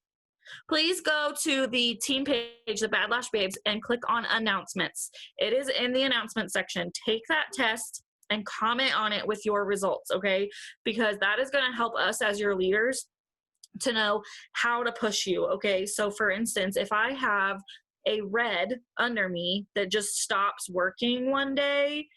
Please go to the team page, the Bad Lash Babes, and click on announcements. It is in the announcement section. Take that test and comment on it with your results, okay? Because that is going to help us as your leaders to know how to push you, okay? So for instance, if I have a red under me that just stops working one day,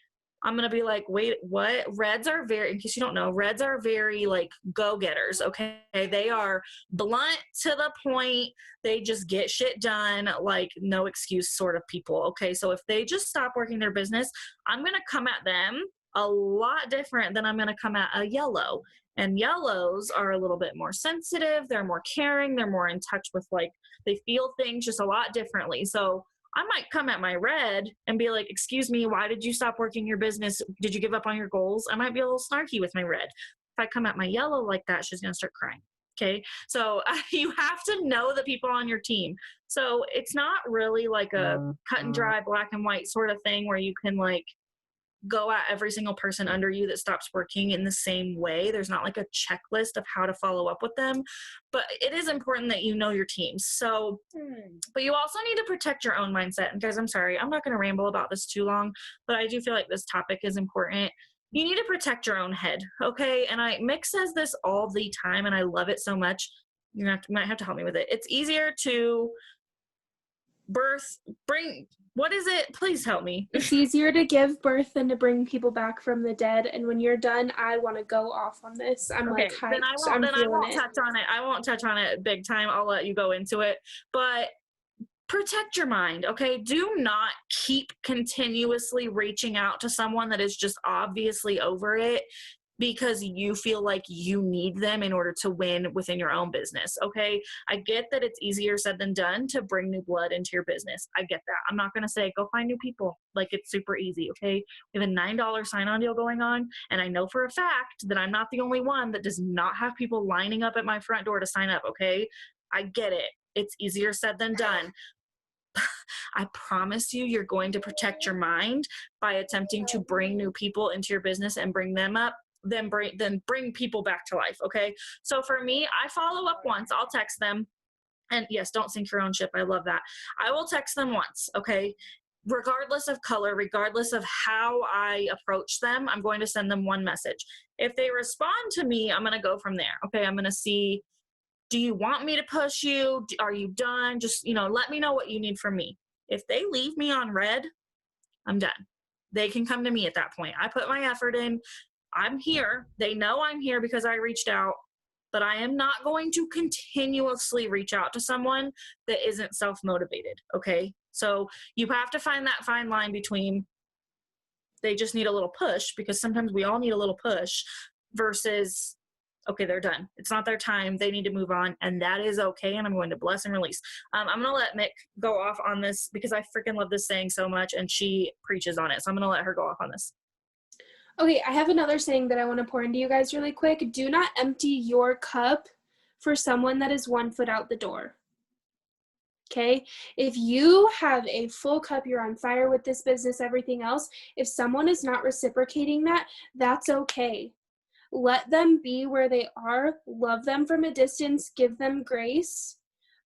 I'm going to be like, wait, what? Reds are very, in case you don't know, reds are very like go-getters, okay? They are blunt to the point. They just get shit done, like no excuse sort of people, okay? So if they just stop working their business, I'm going to come at them a lot different than I'm going to come at a yellow. And yellows are a little bit more sensitive. They're more caring. They're more in touch with like, they feel things just a lot differently. So I might come at my red and be like, excuse me, why did you stop working your business? Did you give up on your goals? I might be a little snarky with my red. If I come at my yellow like that, she's going to start crying. Okay. So you have to know the people on your team. So it's not really like a cut and dry, black and white sort of thing where you can like go at every single person under you that stops working in the same way. There's not like a checklist of how to follow up with them, but it is important that you know your teams. So, but you also need to protect your own mindset. And guys, I'm sorry, I'm not going to ramble about this too long, but I do feel like this topic is important. You need to protect your own head, okay? And Mick says this all the time, and I love it so much. You might have to help me with it. It's easier to what is it? Please help me. It's easier to give birth than to bring people back from the dead. And when you're done, I want to go off on this. I'm Okay, like hyped. then I won't touch on it. I won't touch on it big time. I'll let you go into it. But protect your mind, okay? Do not keep continuously reaching out to someone that is just obviously over it because you feel like you need them in order to win within your own business, okay? I get that it's easier said than done to bring new blood into your business. I get that. I'm not going to say go find new people. Like, it's super easy, okay? We have a $9 sign-on deal going on, and I know for a fact that I'm not the only one that does not have people lining up at my front door to sign up, okay? I get it. It's easier said than done. I promise you're going to protect your mind by attempting to bring new people into your business and bring them up, then bring people back to life, okay? So for me, I follow up once. I'll text them. And yes, don't sink your own ship. I love that. I will text them once, okay? Regardless of color, regardless of how I approach them, I'm going to send them one message. If they respond to me, I'm going to go from there, okay? I'm going to see, do you want me to push you? Are you done? Just, let me know what you need from me. If they leave me on red, I'm done. They can come to me at that point. I put my effort in. I'm here. They know I'm here because I reached out, but I am not going to continuously reach out to someone that isn't self-motivated, okay? So you have to find that fine line between they just need a little push, because sometimes we all need a little push, versus okay, they're done. It's not their time. They need to move on, and that is okay, and I'm going to bless and release. I'm going to let Mick go off on this because I freaking love this saying so much, and she preaches on it, so I'm going to let her go off on this. Okay, I have another saying that I want to pour into you guys really quick. Do not empty your cup for someone that is 1 foot out the door. Okay? If you have a full cup, you're on fire with this business, everything else, if someone is not reciprocating that, that's okay. Let them be where they are, love them from a distance, give them grace.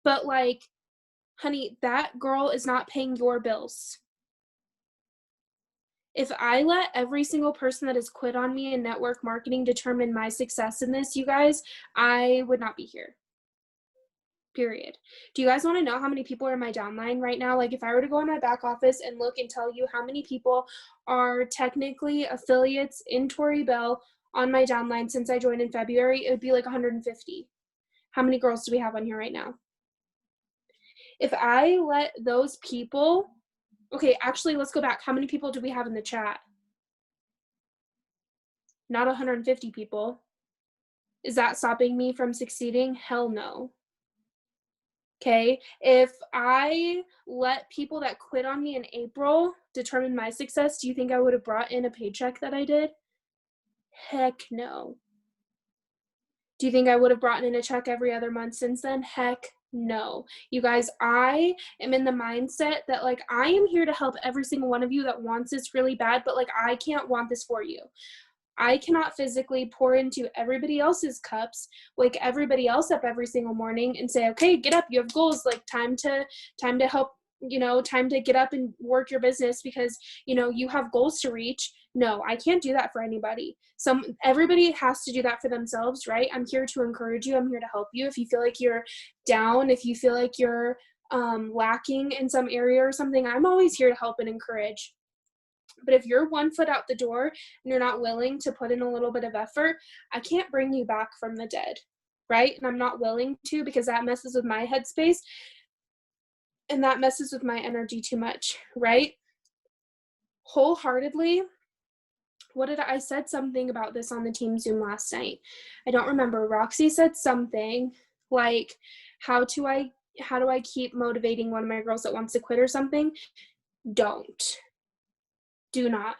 But like, honey, that girl is not paying your bills. If I let every single person that has quit on me in network marketing determine my success in this, you guys, I would not be here. Period. Do you guys want to know how many people are in my downline right now? Like, if I were to go in my back office and look and tell you how many people are technically affiliates in Tori Bell on my downline since I joined in February, it would be like 150. How many girls do we have on here right now? If I let those people, okay, actually, let's go back. How many people do we have in the chat? Not 150 people. Is that stopping me from succeeding? Hell no. Okay, if I let people that quit on me in April determine my success, do you think I would have brought in a paycheck that I did? Heck no. Do you think I would have brought in a check every other month since then? Heck no. You guys, I am in the mindset that like I am here to help every single one of you that wants this really bad, but like I can't want this for you. I cannot physically pour into everybody else's cups, wake everybody else up every single morning and say, okay, get up, you have goals, like time to help, time to get up and work your business because, you have goals to reach. No, I can't do that for anybody. Everybody has to do that for themselves, right? I'm here to encourage you. I'm here to help you. If you feel like you're down, if you feel like you're lacking in some area or something, I'm always here to help and encourage. But if you're 1 foot out the door and you're not willing to put in a little bit of effort, I can't bring you back from the dead, right? And I'm not willing to because that messes with my headspace and that messes with my energy too much, right? Wholeheartedly, I said something about this on the team Zoom last night. I don't remember. Roxy said something like, how do I how do I keep motivating one of my girls that wants to quit or something? Do not.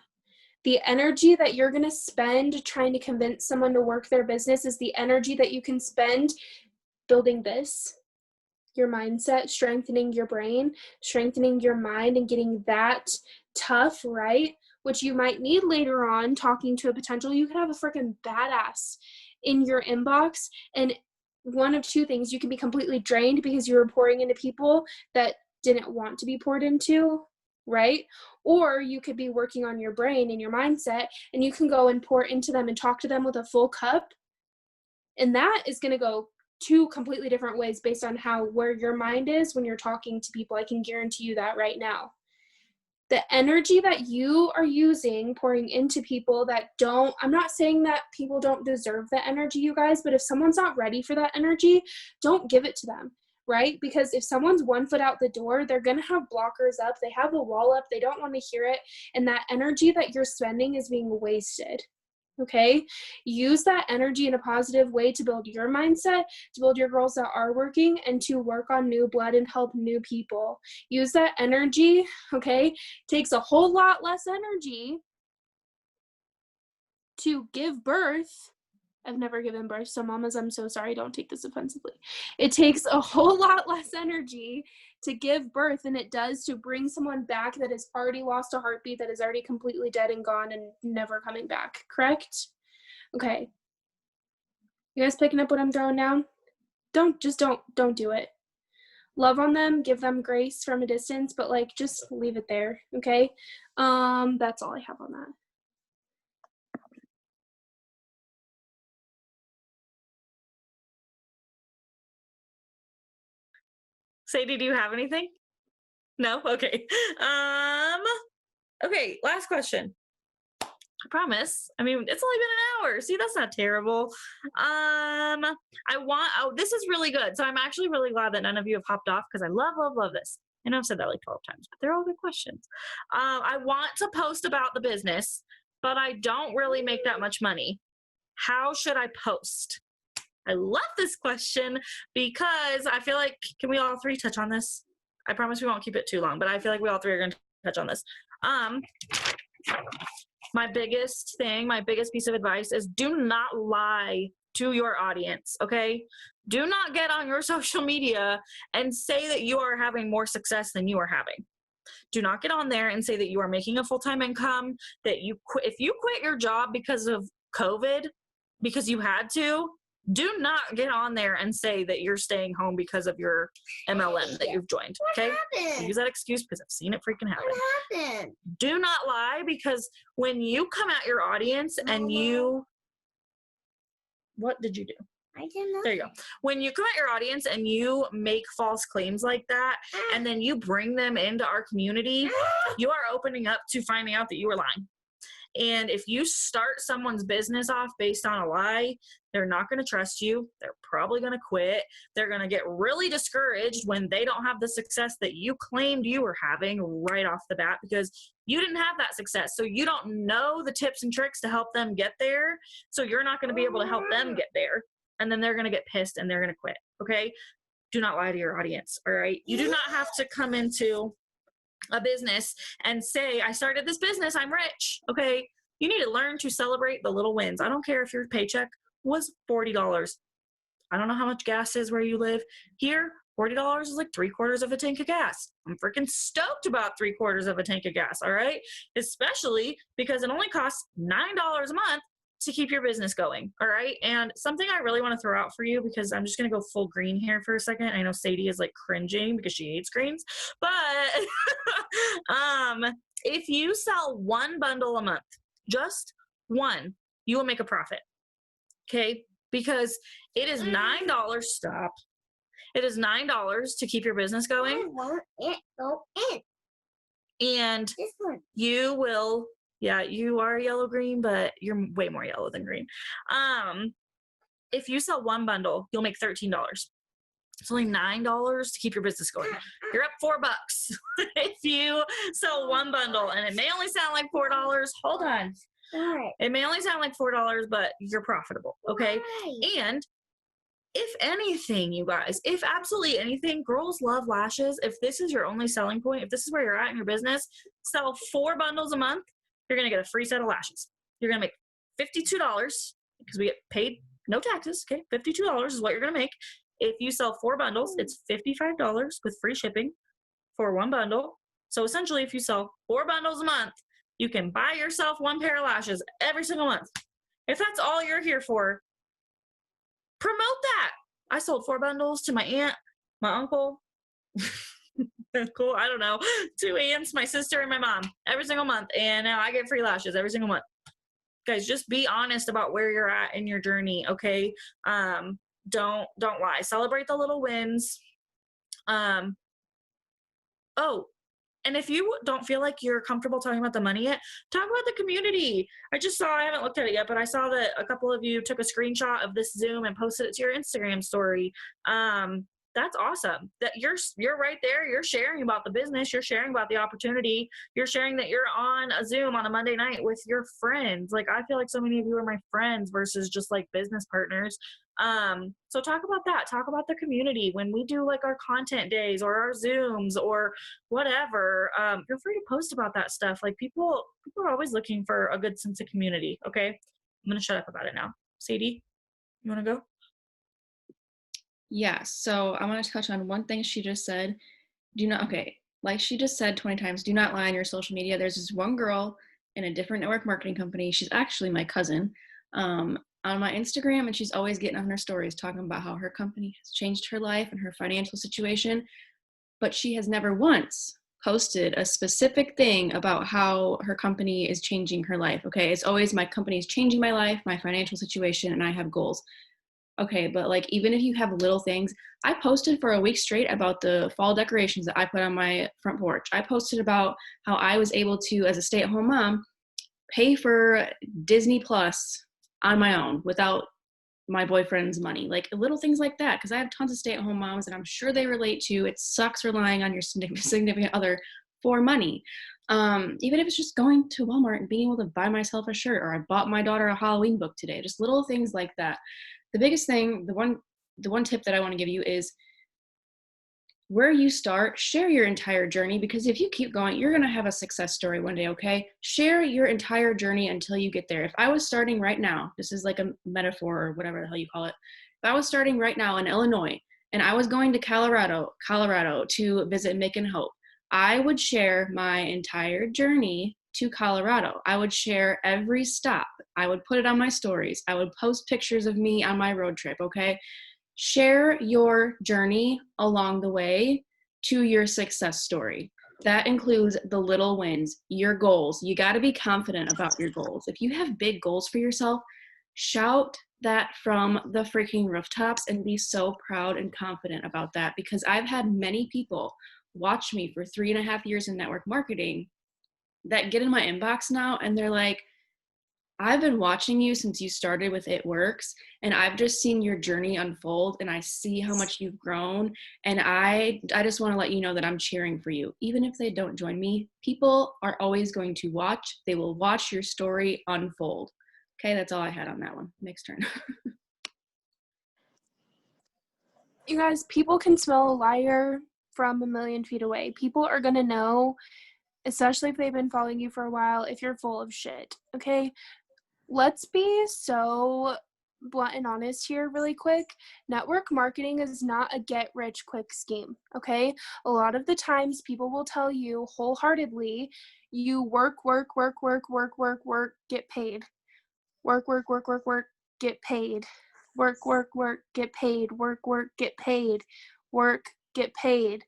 The energy that you're going to spend trying to convince someone to work their business is the energy that you can spend building this, your mindset, strengthening your brain, strengthening your mind, and getting that tough, right? Which you might need later on talking to a potential. You could have a freaking badass in your inbox, and one of two things: you can be completely drained because you were pouring into people that didn't want to be poured into, right? Or you could be working on your brain and your mindset, and you can go and pour into them and talk to them with a full cup, and that is going to go two completely different ways based on where your mind is when you're talking to people. I can guarantee you that right now. The energy that you are using pouring into people that don't, I'm not saying that people don't deserve the energy, you guys, but if someone's not ready for that energy, don't give it to them, right? Because if someone's 1 foot out the door, they're going to have blockers up, they have the wall up, they don't want to hear it, and that energy that you're spending is being wasted. Okay, use that energy in a positive way to build your mindset, to build your girls that are working, and to work on new blood and help new people. Use that energy, okay? Takes a whole lot less energy to give birth. I've never given birth, so mamas, I'm so sorry, don't take this offensively. It takes a whole lot less energy to give birth than it does to bring someone back that has already lost a heartbeat, that is already completely dead and gone and never coming back, correct? Okay. You guys picking up what I'm throwing down? Don't do it. Love on them, give them grace from a distance, but like just leave it there, okay? That's all I have on that. Sadie, do you have anything? No? Okay. Okay, last question. I promise. I mean, it's only been an hour. See, that's not terrible. This is really good. So I'm actually really glad that none of you have hopped off because I love this. I know I've said that like 12 times, but they're all good questions. I want to post about the business, but I don't really make that much money. How should I post? I love this question because I feel like, can we all three touch on this? I promise we won't keep it too long, but I feel like we all three are going to touch on this. My biggest piece of advice is do not lie to your audience, okay? Do not get on your social media and say that you are having more success than you are having. Do not get on there and say that you are making a full-time income, that you quit. If you quit your job because of COVID, because you had to, do not get on there and say that you're staying home because of your MLM that you've joined, okay? I use that excuse because I've seen it freaking happen. What happened? Do not lie, because when you come at your audience and you, what did you do? I didn't know. There you go. When you come at your audience and you make false claims like that, and then you bring them into our community, you are opening up to finding out that you were lying. And if you start someone's business off based on a lie, they're not going to trust you. They're probably going to quit. They're going to get really discouraged when they don't have the success that you claimed you were having right off the bat, because you didn't have that success. So you don't know the tips and tricks to help them get there. So you're not going to be able to help them get there. And then they're going to get pissed and they're going to quit. Okay? Do not lie to your audience. All right? You do not have to come into a business and say, I started this business, I'm rich. Okay, you need to learn to celebrate the little wins. I don't care if your paycheck was $40. I don't know how much gas is where you live. Here, $40 is like 3/4 of a tank of gas. I'm freaking stoked about 3/4 of a tank of gas, all right? Especially because it only costs $9 a month to keep your business going, all right? And something I really want to throw out for you, because I'm just going to go full green here for a second. I know Sadie is like cringing because she hates greens, but if you sell one bundle a month, just one, you will make a profit, okay? Because it is $9, stop. It is $9 to keep your business I going. want it go in. And This one. you will, yeah, you are yellow-green, but you're way more yellow than green. If you sell one bundle, you'll make $13. It's only $9 to keep your business going. You're up $4 if you sell one bundle, and it may only sound like $4. Hold on. Why? It may only sound like $4, but you're profitable, okay? Why? And if anything, you guys, if absolutely anything, girls love lashes. If this is your only selling point, if this is where you're at in your business, sell 4 bundles a month, you're going to get a free set of lashes. You're going to make $52 because we get paid no taxes. Okay. $52 is what you're going to make. If you sell 4 bundles, it's $55 with free shipping for 1 bundle. So essentially, if you sell 4 bundles a month, you can buy yourself 1 pair of lashes every single month. If that's all you're here for, promote that. I sold 4 bundles to my aunt, my uncle, cool, I don't know, 2 aunts, my sister, and my mom every single month. And now I get free lashes every single month. Guys, just be honest about where you're at in your journey, okay? Don't lie. Celebrate the little wins. Oh, and if you don't feel like you're comfortable talking about the money yet, talk about the community. I haven't looked at it yet, but I saw that a couple of you took a screenshot of this Zoom and posted it to your Instagram story. That's awesome. That you're right there. You're sharing about the business. You're sharing about the opportunity. You're sharing that you're on a Zoom on a Monday night with your friends. Like, I feel like so many of you are my friends versus just like business partners. So talk about that. Talk about the community when we do like our content days or our Zooms or whatever. Feel free to post about that stuff. Like people are always looking for a good sense of community. Okay. I'm going to shut up about it now. Sadie, you want to go? Yeah, so I want to touch on one thing she just said. Like she just said 20 times, do not lie on your social media. There's this one girl in a different network marketing company. She's actually my cousin on my Instagram, and she's always getting on her stories talking about how her company has changed her life and her financial situation. But she has never once posted a specific thing about how her company is changing her life. Okay, it's always my company is changing my life, my financial situation, and I have goals. Okay, but like even if you have little things, I posted for a week straight about the fall decorations that I put on my front porch. I posted about how I was able to, as a stay-at-home mom, pay for Disney Plus on my own without my boyfriend's money. Like little things like that, because I have tons of stay-at-home moms and I'm sure they relate to it sucks relying on your significant other for money. Even if it's just going to Walmart and being able to buy myself a shirt, or I bought my daughter a Halloween book today, just little things like that. The biggest thing, the one tip that I want to give you is where you start, share your entire journey, because if you keep going, you're going to have a success story one day, okay? Share your entire journey until you get there. If I was starting right now, this is like a metaphor or whatever the hell you call it. If I was starting right now in Illinois and I was going to Colorado to visit Mick and Hope, I would share my entire journey to Colorado. I would share every stop. I would put it on my stories. I would post pictures of me on my road trip, okay? Share your journey along the way to your success story. That includes the little wins, your goals. You got to be confident about your goals. If you have big goals for yourself, shout that from the freaking rooftops and be so proud and confident about that, because I've had many people watch me for 3.5 years in network marketing that get in my inbox now and they're like, I've been watching you since you started with It Works, and I've just seen your journey unfold, and I see how much you've grown, and I just want to let you know that I'm cheering for you. Even if they don't join me, people are always going to watch. They will watch your story unfold. Okay, that's all I had on that one. Next turn. You guys, people can smell a liar from a million feet away. People are going to know, especially if they've been following you for a while, if you're full of shit, okay? Let's be so blunt and honest here really quick. Network marketing is not a get-rich-quick scheme, okay? A lot of the times people will tell you wholeheartedly, you work, get paid. Work, get paid. Work, get paid. Work, get paid. Work, get paid.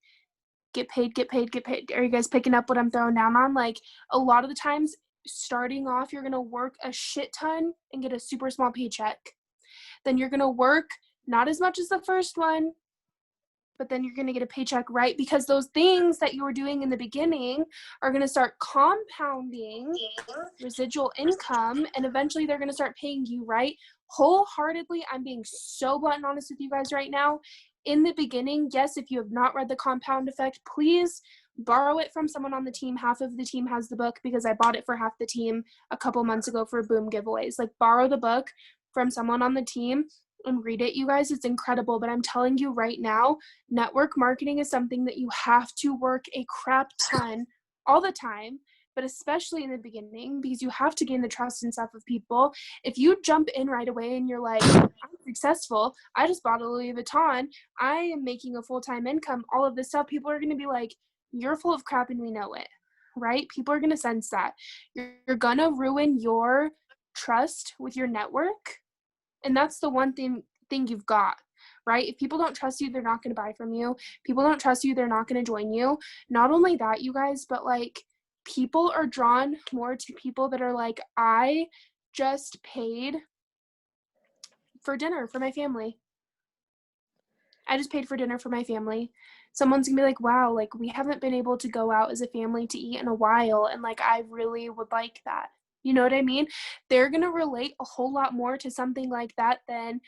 Get paid. Are you guys picking up what I'm throwing down on? Like, a lot of the times, starting off, you're going to work a shit ton and get a super small paycheck. Then you're going to work not as much as the first one, but then you're going to get a paycheck, right? Because those things that you were doing in the beginning are going to start compounding residual income, and eventually they're going to start paying you, right? Wholeheartedly, I'm being so blunt and honest with you guys right now. In the beginning, yes, if you have not read The Compound Effect, please borrow it from someone on the team. Half of the team has the book because I bought it for half the team a couple months ago for Boom giveaways. Like, borrow the book from someone on the team. and read it, you guys. It's incredible. But I'm telling you right now, network marketing is something that you have to work a crap ton all the time, but especially in the beginning, because you have to gain the trust and stuff of people. If you jump in right away and you're like, I'm successful, I just bought a Louis Vuitton, I am making a full-time income, all of this stuff, people are going to be like, you're full of crap and we know it, right? People are going to sense that. You're going to ruin your trust with your network. And that's the one thing you've got, right? If people don't trust you, they're not going to buy from you. People don't trust you, they're not going to join you. Not only that, you guys, but like people are drawn more to people that are like, I just paid for dinner for my family. I just paid for dinner for my family. Someone's gonna be like, wow, like we haven't been able to go out as a family to eat in a while. And like, I really would like that. You know what I mean? They're gonna relate a whole lot more to something like that than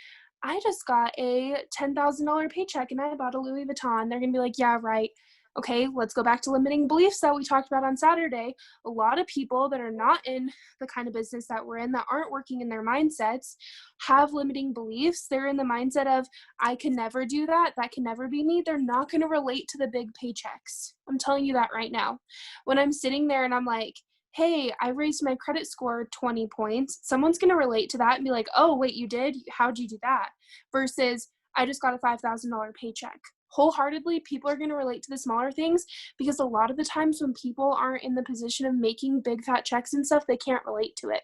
I just got a $10,000 paycheck and I bought a Louis Vuitton. They're gonna be like, yeah, right. Okay, let's go back to limiting beliefs that we talked about on Saturday. A lot of people that are not in the kind of business that we're in, that aren't working in their mindsets, have limiting beliefs. They're in the mindset of, I can never do that. That can never be me. They're not going to relate to the big paychecks. I'm telling you that right now. When I'm sitting there and I'm like, hey, I raised my credit score 20 points, someone's going to relate to that and be like, oh, wait, you did? How'd you do that? Versus, I just got a $5,000 paycheck. Wholeheartedly, people are going to relate to the smaller things because a lot of the times when people aren't in the position of making big fat checks and stuff, they can't relate to it.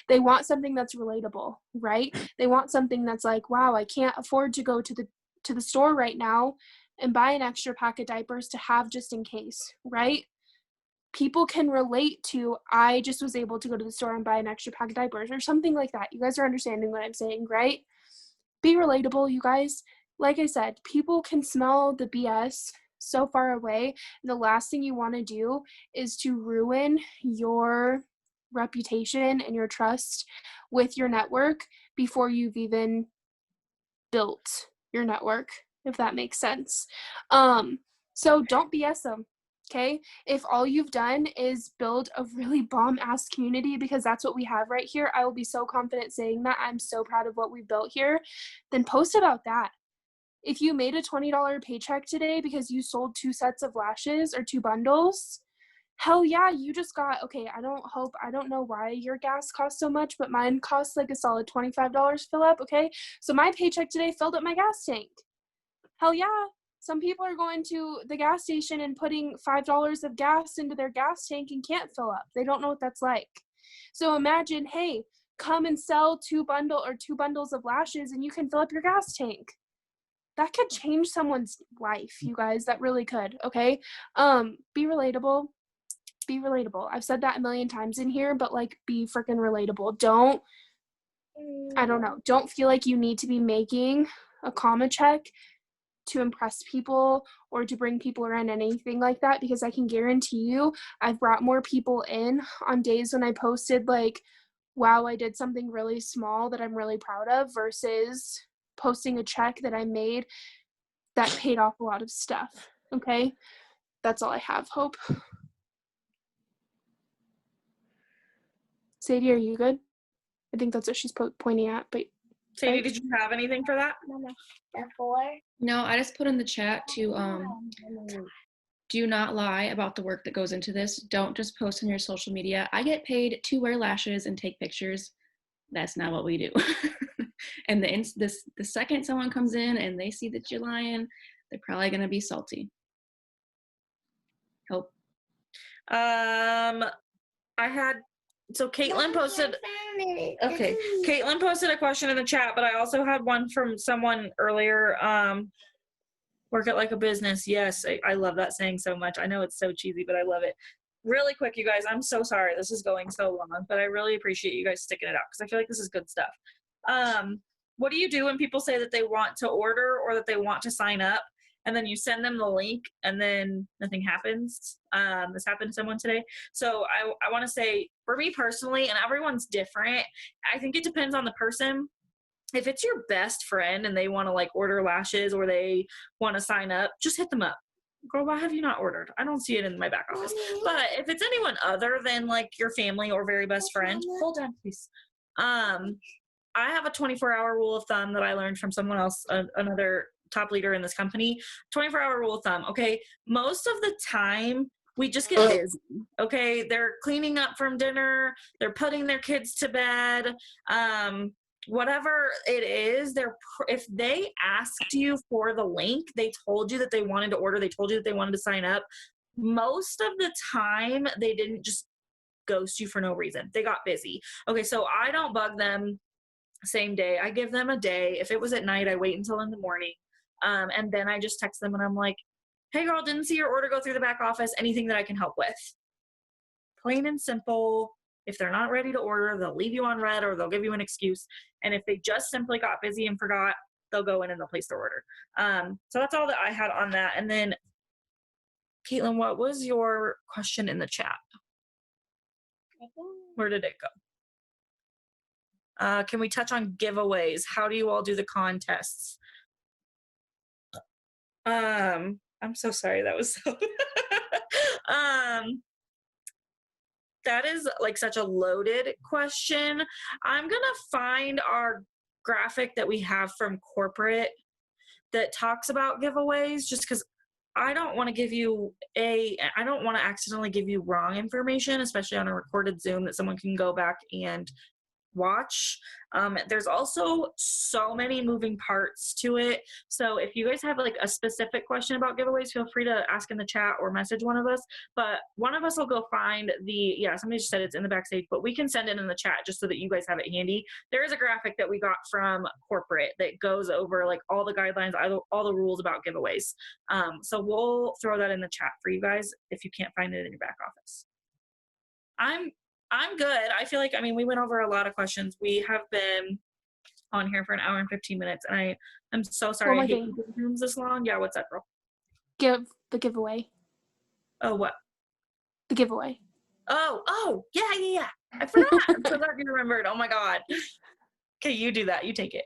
They want something that's relatable, right? They want something that's like, wow, I can't afford to go to the store right now and buy an extra pack of diapers to have just in case, right? People can relate to, I just was able to go to the store and buy an extra pack of diapers or something like that. You guys are understanding what I'm saying, right? Be relatable, you guys. Like I said, people can smell the BS so far away. The last thing you want to do is to ruin your reputation and your trust with your network before you've even built your network, if that makes sense. So don't BS them. Okay, if all you've done is build a really bomb-ass community, because that's what we have right here, I will be so confident saying that. I'm so proud of what we've built here. Then post about that. If you made a $20 paycheck today because you sold 2 sets of lashes or 2 bundles, hell yeah, you just got, okay, I don't know why your gas costs so much, but mine costs like a solid $25 to fill up, okay? So my paycheck today filled up my gas tank. Hell yeah. Some people are going to the gas station and putting $5 of gas into their gas tank and can't fill up. They don't know what that's like. So imagine, hey, come and sell 2 bundles of lashes and you can fill up your gas tank. That could change someone's life, you guys. That really could, okay? Be relatable. Be relatable. I've said that a million times in here, but like, be freaking relatable. Don't feel like you need to be making a comma check to impress people or to bring people around, anything like that, because I can guarantee you I've brought more people in on days when I posted like, wow, I did something really small that I'm really proud of, versus posting a check that I made that paid off a lot of stuff. Okay, that's all I have. Hope. Sadie, are you good? I think that's what she's pointing at, but Sadie, right? did you have anything for that? The 4. No, I just put in the chat to do not lie about the work that goes into this. Don't just post on your social media, I get paid to wear lashes and take pictures. That's not what we do. And the second someone comes in and they see that you're lying, they're probably going to be salty. Hope. Caitlin posted. Okay, Caitlin posted a question in the chat, but I also had one from someone earlier. Work it like a business. Yes, I love that saying so much. I know it's so cheesy, but I love it. Really quick, you guys, I'm so sorry this is going so long, but I really appreciate you guys sticking it out because I feel like this is good stuff. What do you do when people say that they want to order or that they want to sign up, and then you send them the link and then nothing happens? This happened to someone today. So I want to say, for me personally, and everyone's different, I think it depends on the person. If it's your best friend and they want to like order lashes or they want to sign up, just hit them up. Girl, why have you not ordered? I don't see it in my back office. But if it's anyone other than like your family or very best friend, hold on, please. I have a 24-hour rule of thumb that I learned from someone else, another top leader in this company. 24-hour rule of thumb. Okay. Most of the time we just get busy. Okay. They're cleaning up from dinner. They're putting their kids to bed. Whatever it is, if they asked you for the link, they told you that they wanted to order, they told you that they wanted to sign up. Most of the time they didn't just ghost you for no reason. They got busy. Okay. So I don't bug them same day. I give them a day. If it was at night, I wait until in the morning. And then I just text them and I'm like, hey girl, didn't see your order go through the back office. Anything that I can help with? Plain and simple. If they're not ready to order, they'll leave you on red or they'll give you an excuse. And if they just simply got busy and forgot, they'll go in and they'll place their order. So that's all that I had on that. And then Caitlin, what was your question in the chat? Where did it go? Can we touch on giveaways? How do you all do the contests? I'm so sorry. That was so that is like such a loaded question. I'm gonna find our graphic that we have from corporate that talks about giveaways, just because I don't want to give you I don't want to accidentally give you wrong information, especially on a recorded Zoom that someone can go back and watch. There's also so many moving parts to it. So if you guys have like a specific question about giveaways, feel free to ask in the chat or message one of us. But one of us will go find somebody just said it's in the backstage, but we can send it in the chat just so that you guys have it handy. There is a graphic that we got from corporate that goes over like all the guidelines, all the rules about giveaways. So we'll throw that in the chat for you guys if you can't find it in your back office. I'm good. I feel like, we went over a lot of questions. We have been on here for an hour and 15 minutes, and I'm so sorry. I hate rooms this long. Yeah, what's that, girl? Give the giveaway. Oh, what? The giveaway. Oh, yeah. I forgot. I'm so glad you remembered. Oh my God. Okay, you do that. You take it.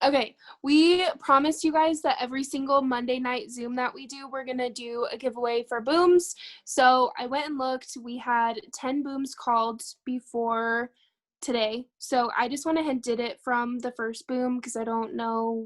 Okay, we promised you guys that every single Monday night Zoom that we do, we're going to do a giveaway for booms. So I went and looked. We had 10 booms called before today. So I just went ahead and did it from the first boom because I don't know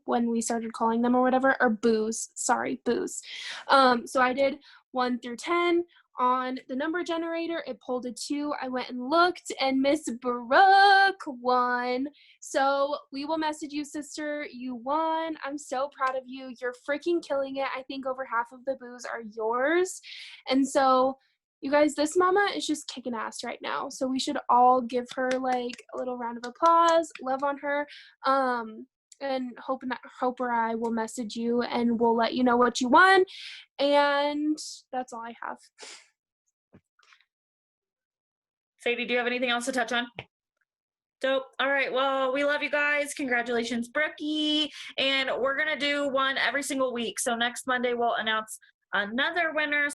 when we started calling them or whatever, or booze. Sorry, booze. So I did 1 through 10. On the number generator, it pulled a 2. I went and looked, and Miss Brooke won. So we will message you, sister. You won. I'm so proud of you. You're freaking killing it. I think over half of the boos are yours. And so, you guys, this mama is just kicking ass right now. So we should all give her like a little round of applause, love on her. And Hope or I will message you and we'll let you know what you won. And that's all I have. Sadie, do you have anything else to touch on? Dope. All right. Well, we love you guys. Congratulations, Brookie. And we're going to do one every single week. So next Monday, we'll announce another winner.